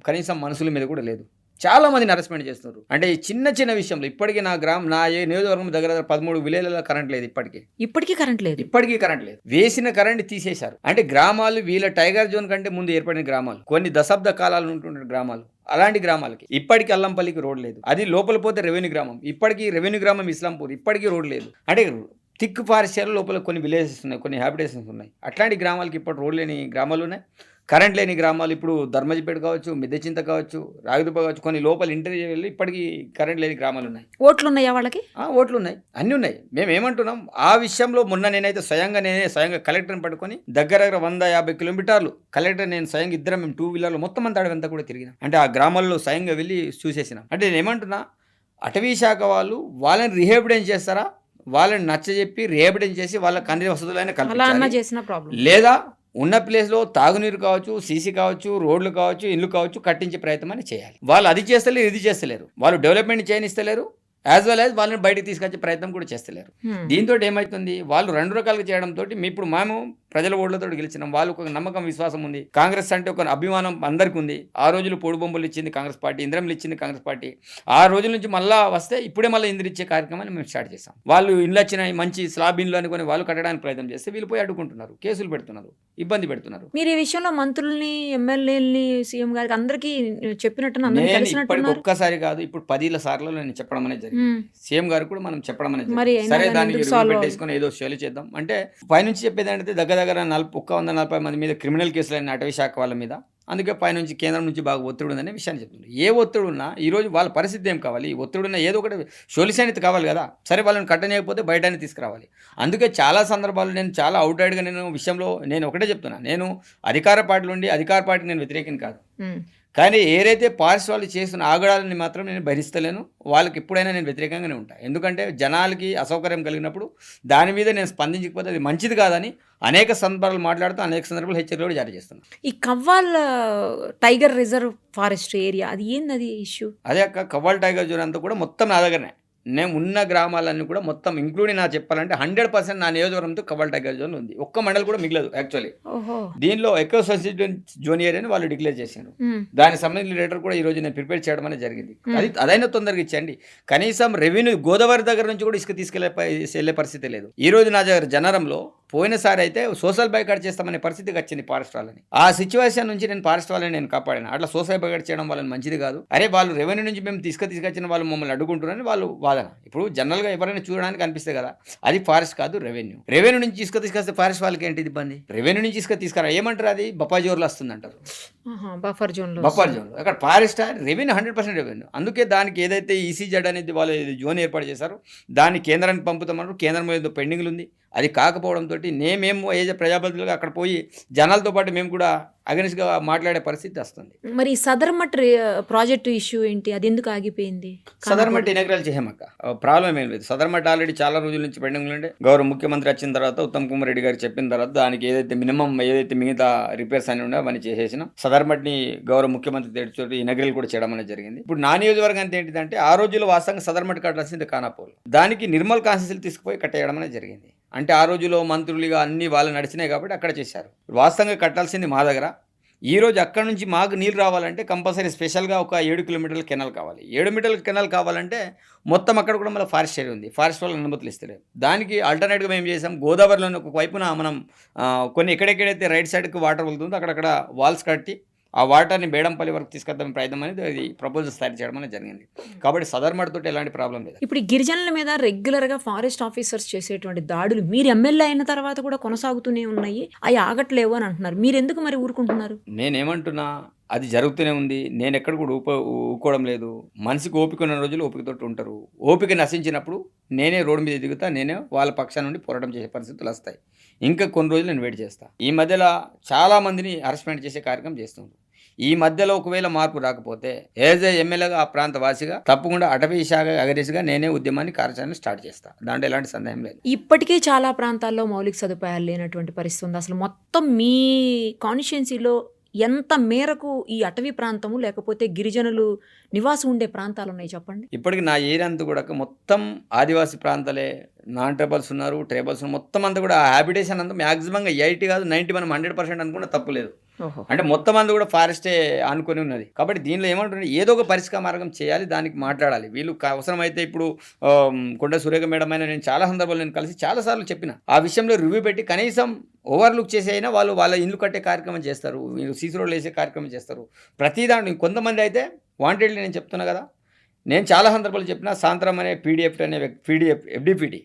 కనీసం మనుషుల మీద కూడా లేదు. చాలా మందిని హెరాస్మెంట్ చేస్తున్నారు. అంటే ఈ చిన్న విషయంలో ఇప్పటికీ నా నియోజకవర్గం దగ్గర 13 విలేజ్లలో కరెంట్ లేదు. ఇప్పటికీ కరెంట్ లేదు. వేసిన కరెంట్ తీసేశారు. అంటే గ్రామాలు వీళ్ళ టైగర్ జోన్ కంటే ముందు ఏర్పడిన గ్రామాలు, కొన్ని దశాబ్ద కాలాలు ఉంటున్న గ్రామాలు, అలాంటి గ్రామాలకి ఇప్పటికీ అల్లంపల్లికి రోడ్ లేదు. అది లోపల పోతే రెవెన్యూ గ్రామం, ఇప్పటికీ రెవెన్యూ గ్రామం ఇస్లాంపూర్, ఇప్పటికీ రోడ్ లేదు. అంటే థిక్ ఫారెస్ట్ లోపల కొన్ని విలేజెస్ ఉన్నాయి, కొన్ని హ్యాబిటేషన్స్ ఉన్నాయి. అట్లాంటి గ్రామాలకి ఇప్పుడు రోడ్ లేని గ్రామాలు ఉన్నాయి, కరెంట్ లేని గ్రామాలు. ఇప్పుడు ధర్మజిపేట కావచ్చు, మిద్దెచింత కావచ్చు, రాగిదుబ్బ కావచ్చు, కొన్ని లోపల ఇంటర్వ్యూ వెళ్ళి ఇప్పటికీ కరెంట్ లేని గ్రామాలు ఉన్నాయి. ఓట్లు ఉన్నాయా వాళ్ళకి? ఓట్లు ఉన్నాయి, అన్నీ ఉన్నాయి. మేము ఏమంటున్నాం, ఆ విషయంలో మొన్న నేనైతే స్వయంగా కలెక్టర్ని పట్టుకొని దగ్గర 150 కిలోమీటర్లు కలెక్టర్ నేను స్వయంగా ఇద్దరం మేము 2 వీలర్లో మొత్తం అంతా అడవంతా కూడా తిరిగినాం. అంటే ఆ గ్రామాల్లో స్వయంగా వెళ్ళి చూసేసినాం. అంటే నేను ఏమంటున్నా, అటవీ శాఖ వాళ్ళు వాళ్ళని రిహాబిలిటేషన్ చేస్తారా, వాళ్ళని నచ్చజెప్పి రిహాబిలిటేషన్ చేసి వాళ్ళకి అన్ని వసతులైనా కల్పించాలి, లేదా ఉన్న ప్లేస్లో తాగునీరు కావచ్చు, సీసీ కావచ్చు, రోడ్లు కావచ్చు, ఇల్లు కావచ్చు కట్టించే ప్రయత్నం అని చేయాలి. వాళ్ళు అది చేస్తలేరు, ఇది చేస్తలేరు. వాళ్ళు డెవలప్మెంట్ చేయనిస్తలేరు, యాజ్ వెల్ యాజ్ వాళ్ళని బయటకు తీసుకొచ్చే ప్రయత్నం కూడా చేస్తలేరు. దీంతో ఏమవుతుంది, వాళ్ళు 2 రకాలుగా చేయడంతో ఇప్పుడు మేము ప్రజల ఓట్లతో గెలిచినాం. వాళ్ళకు ఒక నమ్మకం, విశ్వాసం ఉంది. కాంగ్రెస్ అంటే ఒక అభిమానం అందరికీ ఉంది. ఆ రోజులు పొడి బొమ్మలు ఇచ్చింది కాంగ్రెస్ పార్టీ, ఇంద్రములు ఇచ్చింది కాంగ్రెస్ పార్టీ. ఆ రోజుల నుంచి మళ్ళీ వస్తే ఇప్పుడే మళ్ళీ ఇంద్ర ఇచ్చే కార్యక్రమాన్ని మేము స్టార్ట్ చేసాం. వాళ్ళు ఇల్లు వచ్చినాయి, మంచి స్లాబ్ ఇల్లు అనుకుని వాళ్ళు కట్టడానికి ప్రయత్నం చేస్తే వీళ్ళు పోయి అడ్డుకుంటున్నారు, కేసులు పెడుతున్నారు, ఇబ్బంది పెడుతున్నారు. మీరు ఈ విషయంలో మంత్రుల్ని, ఎమ్మెల్యేలని, సీఎం గారికి అందరికీ చెప్పినట్టు ఇప్పటికి ఒక్కసారి కాదు, ఇప్పుడు 10 సార్లు నేను చెప్పడం అనేది జరిగింది. సీఎం గారు కూడా మనం చెప్పడం అనేది, సరే దానికి పెట్టేసుకొని ఏదో షోలు చేద్దాం అంటే పైనుంచి చెప్పేది అంటే దగ్గర 140 మంది మీద క్రిమినల్ కేసులు అయిన అటవీ శాఖ వాళ్ళ మీద. అందుకే పైనుంచి కేంద్రం నుంచి బాగా ఒత్తిడి ఉందనే విషయాన్ని చెప్తుంది. ఏ ఒత్తిడి ఉన్నా ఈరోజు వాళ్ళ పరిస్థితి ఏం కావాలి, ఒత్తిడి ఉన్నా ఏదో ఒకటి సొల్యూషన్ అయితే కావాలి కదా. సరే వాళ్ళని కట్టనేయకపోతే బయటనే తీసుకురావాలి. అందుకే చాలా సందర్భాలు నేను చాలా అవుట్రైడ్గా నేను ఒకటే చెప్తున్నా, నేను అధికార పార్టీలో ఉండి అధికార పార్టీకి నేను వ్యతిరేకం కాదు. కానీ ఏదైతే పార్టీస్ వాళ్ళు చేస్తున్న ఆగడాలని మాత్రం నేను భరిస్తలేను. వాళ్ళకి ఎప్పుడైనా నేను వ్యతిరేకంగానే ఉంటాను. ఎందుకంటే జనాలకి అసౌకర్యం కలిగినప్పుడు దాని మీద నేను స్పందించకపోతే అది మంచిది కాదని అనేక సందర్భాలు మాట్లాడుతూ అనేక సందర్భాలు హెచ్చరికలు కూడా జారీ చేస్తున్నాం. ఈ Kawal tiger reserve forest area అది ఏంది ఇష్యూ? అదే అక్క, కవ్వాల్ టైగర్ జోన్ అంతా కూడా మొత్తం నా దగ్గరనే. నేను ఉన్న గ్రామాలన్నీ కూడా మొత్తం ఇంక్లూడింగ్ నా చెప్పాలంటే 100% నా నియోజకవర్గంతో కవ్వాల్ టైగర్ జోన్ ఉంది. ఒక్క మండలి కూడా మిగలదు యాక్చువల్లీ. దీనిలో ఎకో సెన్సిటివ్ జోన్ ఏరియాని వాళ్ళు డిక్లేర్ చేశారు. దానికి సంబంధించిన లెటర్ కూడా ఈ రోజు నేను ప్రిపేర్ చేయడం అనేది జరిగింది. అదైనా తొందరగా ఇచ్చండి. కనీసం రెవెన్యూ గోదావరి దగ్గర నుంచి కూడా ఇసుక తీసుకెళ్లే పరిస్థితి లేదు. ఈ రోజు నా దగ్గర జనరంలో పోయినసారి అయితే సోషల్ బైకాట్ చేస్తామనే పరిస్థితికి వచ్చింది ఫారెస్ట్ వాళ్ళని. ఆ సిచ్యువేషన్ నుంచి నేను ఫారెస్ట్ వాళ్ళని నేను కాపాడాను. అట్లా సోషల్ బైకాట్ చేయడం వాళ్ళని మంచిది కాదు. అరే వాళ్ళు రెవెన్యూ నుంచి మేము తీసుకొచ్చిన వాళ్ళు మమ్మల్ని అడ్డుకుంటున్నారని వాళ్ళు వాదన. ఇప్పుడు జనరల్గా ఎవరైనా చూడడానికి అనిపిస్తే కదా, అది ఫారెస్ట్ కాదు రెవెన్యూ నుంచి తీసుకొస్తే ఫారెస్ట్ వాళ్ళకి ఏంటి ఇబ్బంది? రెవెన్యూ నుంచి తీసుకురా ఏమంటారు, అది బఫాజోర్లో వస్తుంది అంటారు. బఫర్ జోన్ అక్కడ ఫారెస్ట్ రెవెన్యూ 100% రెవెన్యూ. అందుకే దానికి ఏదైతే ఈసీజెడ్ అనేది వాళ్ళు జోన్ ఏర్పాటు చేశారో దాన్ని కేంద్రానికి పంపుతామన్నారు. కేంద్రం ఏదో పెండింగ్లు ఉంది. అది కాకపోవడంతో మేము ప్రజాప్రతినిధులుగా అక్కడ పోయి జనాలతో పాటు మేము కూడా అగెన్స్ట్గా మాట్లాడే పరిస్థితి వస్తుంది. మరి సదర్మట్ ప్రాజెక్టు ఇష్యూ ఏంటి, అది ఎందుకు ఆగిపోయింది? సదర్మట్ ఇనాగ్రల్ చేయమక్క, ప్రాబ్లం ఏం లేదు. సదర్మట్ ఆల్రెడీ చాలా రోజుల నుంచి పెండింగ్ ఉండే. గౌరవ ముఖ్యమంత్రి వచ్చిన తర్వాత ఉత్తమ్ కుమార్ రెడ్డి గారు చెప్పిన తర్వాత దానికి ఏదైతే మిగతా రిపేర్స్ అని ఉండే అవన్నీ చేసేసినాం. సదర్మట్ని గౌరవ ముఖ్యమంత్రి తెచ్చి ఇనాగ్రల్ కూడా చేయడం అనేది జరిగింది. ఇప్పుడు నా నియోజకవర్గం అంతా ఏంటిదంటే ఆ రోజుల్లో వాస్తవంగా సదర్మట్ కట్టాల్సింది ఖానాపూర్, దానికి నిర్మల్ కాన్స్టిట్యూన్సీ తీసుకుపోయి కట్టేయడం అనేది జరిగింది. అంటే ఆ రోజులో మంత్రులుగా అన్ని వాళ్ళు నడిచినాయి కాబట్టి అక్కడ చేశారు. వాస్తవంగా కట్టాల్సింది మా దగ్గర. ఈరోజు అక్కడ నుంచి మాకు నీళ్ళు రావాలంటే కంపల్సరీ స్పెషల్గా ఒక 7 కిలోమీటర్ల కెనాల్ కావాలి. 7 మీటర్ల కెనాల్ కావాలంటే మొత్తం అక్కడ కూడా మళ్ళీ ఫారెస్ట్ ఏరియా ఉంది. ఫారెస్ట్ వాళ్ళు అనుమతులు ఇస్తారు. దానికి ఆల్టర్నేట్గా మేము చేసాం, గోదావరిలోని ఒక వైపున మనం కొన్ని ఎక్కడెక్కడైతే రైట్ సైడ్కి వాటర్ వెళ్తుందో అక్కడక్కడ వాల్స్ కట్టి ఆ వాటర్ని బేడంపల్లి వరకు తీసుకొద్దాం ప్రయత్నం అనేది అది ప్రపోజల్స్ తయారు చేయడం అనేది జరిగింది. కాబట్టి సదర్మట్ తోటి ఎలాంటి ప్రాబ్లం లేదు. ఇప్పుడు గిరిజనుల మీద రెగ్యులర్గా ఫారెస్ట్ ఆఫీసర్స్ చేసేటువంటి దాడులు మీరు ఎమ్మెల్యే అయిన తర్వాత కూడా కొనసాగుతూనే ఉన్నాయి, అవి ఆగట్లేవు అని అంటున్నారు. మీరు ఎందుకు మరి ఊరుకుంటున్నారు? నేనేమంటున్నా, అది జరుగుతూనే ఉంది. నేను ఎక్కడ కూడా ఊకోవడం లేదు. మనిషికి ఓపిక ఉన్న రోజులు ఓపికతోటి ఉంటారు. ఓపిక నశించినప్పుడు నేనే రోడ్డు మీద దిగుతా, నేనే వాళ్ళ పక్షాన నుండి పోరాటం చేసే పరిస్థితులు వస్తాయి. ఇంకా కొన్ని రోజులు నేను వెయిట్ చేస్తాను. ఈ మధ్యలో చాలా మందిని హరాస్మెంట్ చేసే కార్యక్రమం చేస్తున్నారు. ఈ మధ్యలో ఒకవేళ మార్పు రాకపోతే ఏజ్ ఎమ్మెల్యేగా ఆ ప్రాంత వాసిగా తప్పకుండా అటవీ శాఖ అగరేసిగా నేనే ఉద్యమాన్ని కార్యాచరణ స్టార్ట్ చేస్తాను. దాంట్లో ఎలాంటి సందేహం లేదు. ఇప్పటికే చాలా ప్రాంతాల్లో మౌలిక సదుపాయాలు లేనటువంటి పరిస్థితి ఉంది. అసలు మొత్తం మీ కాన్స్టిట్యుయెన్సీలో ఎంత మేరకు ఈ అటవీ ప్రాంతము లేకపోతే గిరిజనులు నివాసం ఉండే ప్రాంతాలు ఉన్నాయి చెప్పండి? ఇప్పటికి నా ఏరియా అంతా కూడా మొత్తం ఆదివాసీ ప్రాంతాలే, నాన్ ట్రైబల్స్ ఉన్నారు, ట్రైబల్స్ మొత్తం అంతా కూడా హ్యాబిటేషన్ అంతా మ్యాక్సిమంగా 80 కాదు 90 మనం 100% అనుకుంటే తప్పు లేదు. అంటే మొత్తం అంతా కూడా ఫారెస్టే అనుకుని ఉన్నది. కాబట్టి దీనిలో ఏమంటున్నారు, ఏదో ఒక పరిష్కార మార్గం చేయాలి, దానికి మాట్లాడాలి. వీళ్ళు అవసరమైతే ఇప్పుడు కొండ సురేఖ మేడం అయినా నేను చాలా సందర్భాలు నేను కలిసి చాలాసార్లు చెప్పిన, ఆ విషయంలో రివ్యూ పెట్టి కనీసం ఓవర్లుక్ చేసి అయినా వాళ్ళు వాళ్ళ ఇల్లు కట్టే కార్యక్రమం చేస్తారు, వీళ్ళు సీసీ రోడ్లు వేసే కార్యక్రమం చేస్తారు. ప్రతి దాంట్లో కొంతమంది అయితే వాంటెడ్లీ నేను చెప్తున్నా కదా, నేను చాలా సందర్భాలు చెప్పిన సాంతరం అనే FDPD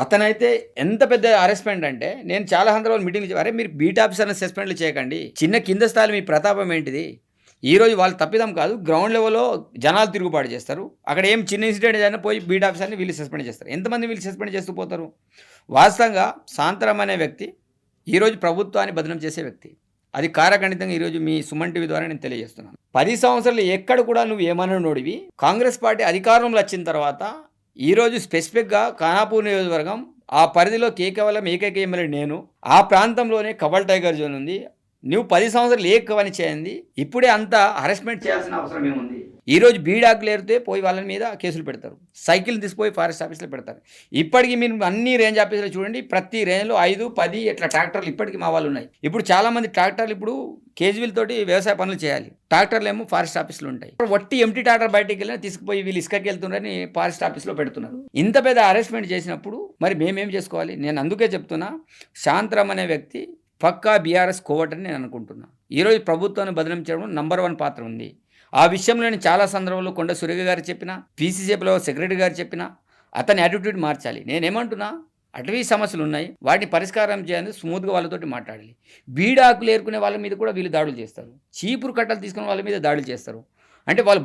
అతనైతే ఎంత పెద్ద అరెస్ట్మెంట్ అంటే నేను చాలా సందర్భాలు మీటింగ్లు అరే మీరు బీట్ ఆఫీసర్ని సస్పెండ్లు చేయకండి, చిన్న కింద స్థాయి మీ ప్రతాపం ఏంటిది? ఈరోజు వాళ్ళు తప్పిదం కాదు, గ్రౌండ్ లెవెల్లో జనాలు తిరుగుబాటు చేస్తారు. అక్కడ ఏం చిన్న ఇన్సిడెంట్ అయినా పోయి బీట్ ఆఫీసర్ని వీళ్ళు సస్పెండ్ చేస్తారు. ఎంతమంది వీళ్ళు సస్పెండ్ చేస్తూ పోతారు? వాస్తవంగా సాంతరం అనే వ్యక్తి ఈరోజు ప్రభుత్వాన్ని బదనం చేసే వ్యక్తి. అది కారఖండితంగా ఈరోజు మీ సుమన్ టీవీ ద్వారా నేను తెలియజేస్తున్నాను. 10 సంవత్సరాలు ఎక్కడ కూడా నువ్వు ఏమన్నా నోడివి. కాంగ్రెస్ పార్టీ అధికారంలో వచ్చిన తర్వాత ఈరోజు స్పెసిఫిక్గా ఖానాపూర్ నియోజకవర్గం ఆ పరిధిలో కేవలం ఏకైక ఎమ్మెల్యే నేను. ఆ ప్రాంతంలోనే కవ్వాల్ టైగర్ జోన్ ఉంది. నువ్వు 10 సంవత్సరాలు ఏ కవని చేయండి, ఇప్పుడే అంతా హరాస్మెంట్ చేయాల్సిన అవసరం ఏముంది? ఈరోజు బీడాకులు ఏరితే పోయి వాళ్ళ మీద కేసులు పెడతారు, సైకిల్ తీసిపోయి ఫారెస్ట్ ఆఫీస్లో పెడతారు. ఇప్పటికీ మీరు అన్ని రేంజ్ ఆఫీసులో చూడండి, ప్రతి రేంజ్లో 5, 10 ఇట్లా ట్రాక్టర్లు ఇప్పటికీ మా వాళ్ళు ఉన్నాయి. ఇప్పుడు చాలామంది ట్రాక్టర్లు ఇప్పుడు కేజీవీల తోటి వ్యవసాయ పనులు చేయాలి, ట్రాక్టర్లు ఏమో ఫారెస్ట్ ఆఫీసులు ఉంటాయి. వట్టి ఎంటీ ట్రాక్టర్ బయటికి వెళ్ళినా తీసుకుపోయి వీళ్ళు ఇసుకకి వెళ్తున్నారని ఫారెస్ట్ ఆఫీస్లో పెడుతున్నారు. ఇంత పెద్ద అరెస్ట్మెంట్ చేసినప్పుడు మరి మేమేం చేసుకోవాలి? నేను అందుకే చెప్తున్నా, శాంతరామ్ అనే వ్యక్తి పక్కా బీఆర్ఎస్ కోవట్ అని నేను అనుకుంటున్నా. ఈరోజు ప్రభుత్వాన్ని బదనం చేయడం నంబర్ 1 పాత్ర ఉంది. ఆ విషయంలో నేను చాలా సందర్భాల్లో కొండ సురేఖ గారు చెప్పిన, PCCలో సెక్రటరీ గారు చెప్పిన, అతని యాటిట్యూడ్ మార్చాలి. నేనేమంటున్నా, అటవీ సమస్యలు ఉన్నాయి, వాటిని పరిష్కారం చేయాలని స్మూత్గా వాళ్ళతోటి మాట్లాడాలి. బీడాకులు ఏరుకునే వాళ్ళ మీద కూడా వీళ్ళు దాడులు చేస్తారు, చీపురు కట్టలు తీసుకునే వాళ్ళ మీద దాడులు చేస్తారు. అంటే వాళ్ళు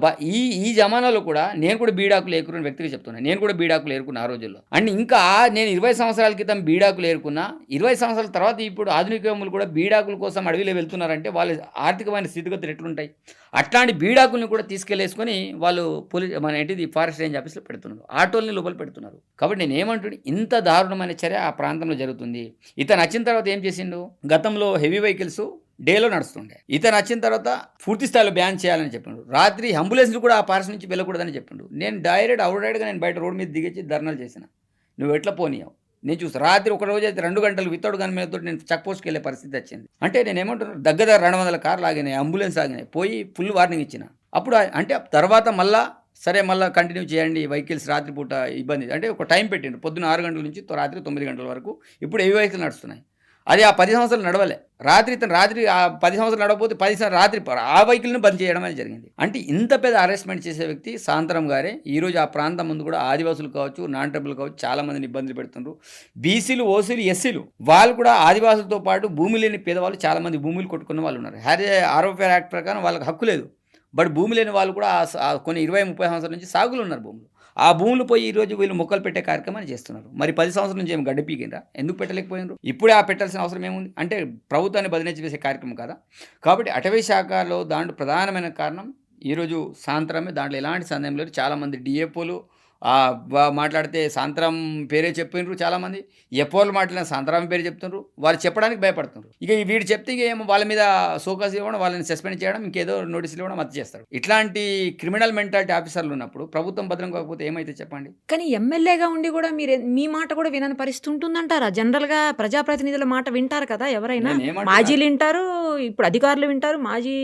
ఈ జమానాలో కూడా నేను కూడా బీడాకులు ఏరుకున్న వ్యక్తిగా చెప్తున్నాను. నేను కూడా బీడాకులు ఏరుకున్నా ఆ రోజుల్లో. అండ్ ఇంకా నేను 20 సంవత్సరాల క్రితం బీడాకులు ఏరుకున్నా, 20 సంవత్సరాల తర్వాత ఇప్పుడు ఆధునిక యువకులు కూడా బీడాకుల కోసం అడవిలో వెళ్తున్నారంటే వాళ్ళ ఆర్థికమైన స్థితిగతులు ఎట్లుంటాయి? అట్లాంటి బీడాకుల్ని కూడా తీసుకెళ్లేసుకొని వాళ్ళు మన ఏంటిది ఫారెస్ట్ రేంజ్ ఆఫీస్లో పెడుతున్నారు, ఆటోల్ని లోపల పెడుతున్నారు. కాబట్టి నేను ఏమంటున్నాను, ఇంత దారుణమైన చర్య ఆ ప్రాంతంలో జరుగుతుంది. ఇతను వచ్చిన తర్వాత ఏం చేసిండు? గతంలో హెవీ వెహికల్స్ డేలో నడుస్తుండే, ఇతను వచ్చిన తర్వాత పూర్తి స్థాయిలో బ్యాన్ చేయాలని చెప్పిండు. రాత్రి అంబులెన్స్లు కూడా ఆ పార్స్ నుంచి వెళ్ళకూడదని చెప్పిండు. నేను అవుట్రైడ్గా నేను బయట రోడ్ మీద దిగేసి ధర్నాలు చేసిన. నువ్వు ఎట్లా పోనీయావు? నేను చూస్తాను రాత్రి ఒక రోజు అయితే 2 గంటలు వితౌట్ గన్ మీద నేను చెక్ పోస్ట్కి వెళ్ళే పరిస్థితి వచ్చింది. అంటే నేను ఏమంటున్నాను, దగ్గర 200 కార్లు ఆగినాయి, అంబులెన్స్ ఆగినాయి, పోయి ఫుల్ వార్నింగ్ ఇచ్చిన. అప్పుడు అంటే తర్వాత మళ్ళీ సరే మళ్ళీ కంటిన్యూ చేయండి, వెహికల్స్ రాత్రిపూట ఇబ్బంది అంటే ఒక టైం పెట్టిండు, పొద్దున్న 6 గంటల నుంచి రాత్రి 9 గంటల వరకు. ఇప్పుడు ఏ వెహికల్ నడుస్తున్నాయి. అది ఆ 10 సంవత్సరాలు నడవలే. రాత్రి ఆ 10 సంవత్సరాలు నడవకపోతే 10 సంవత్సరాలు రాత్రి ఆ వెహికల్ని బంద్ చేయడం అనేది జరిగింది. అంటే ఇంత పెద్ద అరెస్ట్మెంట్ చేసే వ్యక్తి సాంతరం గారే. ఈరోజు ఆ ప్రాంతం ముందు కూడా ఆదివాసులు కావచ్చు, నాన్ ట్రైబల్ కావచ్చు, చాలా మందిని ఇబ్బందులు పెడుతున్నారు. బీసీలు, ఓసీలు, ఎస్సీలు వాళ్ళు కూడా ఆదివాసులతో పాటు భూమి లేని పేదవాళ్ళు చాలా మంది భూములు కొట్టుకున్న వాళ్ళు ఉన్నారు. ఆర్ఓపీ యాక్ట్ ప్రకారం వాళ్ళకి హక్కు లేదు. బట్ భూమి లేని వాళ్ళు కూడా కొన్ని 20-30 సంవత్సరాల నుంచి సాగులు ఉన్నారు భూములు. ఆ భూములు పోయి ఈరోజు వీళ్ళు మొక్కలు పెట్టే కార్యక్రమాన్ని చేస్తున్నారు. మరి 10 సంవత్సరాల నుంచి ఏమి గడ్డ పీకిందా? ఎందుకు పెట్టలేకపోయినారు? ఇప్పుడే ఆ పెట్టాల్సిన అవసరం ఏముంది? అంటే ప్రభుత్వాన్ని బదిలించి వేసే కార్యక్రమం కదా. కాబట్టి అటవీ శాఖలో దాంట్లో ప్రధానమైన కారణం ఈరోజు సాంతరమే. దాంట్లో ఎలాంటి సందేహం లేదు. చాలామంది డిఏపోలు మాట్లాడితే సాంతరం పేరే చెప్పినారు, చాలామంది ఎపోలు మాట్లాడిన సాంతరం పేరు చెప్తున్నారు. వాళ్ళు చెప్పడానికి భయపడుతున్నారు. ఇక వీడు చెప్తే ఏమో వాళ్ళ మీద సోకాస్ ఇవ్వడం, వాళ్ళని సస్పెండ్ చేయడం, ఇంకేదో నోటీసులు ఇవ్వడం అది చేస్తారు. ఇట్లాంటి క్రిమినల్ మెంటాలిటీ ఆఫీసర్లు ఉన్నప్పుడు ప్రభుత్వం భద్రం కాకపోతే ఏమైతే చెప్పండి? కానీ ఎమ్మెల్యేగా ఉండి కూడా మీ మాట కూడా వినని పరిస్థితి ఉంటుందంటారా? జనరల్గా ప్రజాప్రతినిధుల మాట వింటారు కదా ఎవరైనా, మాజీలు వింటారు, ఇప్పుడు అధికారులు వింటారు, మాజీ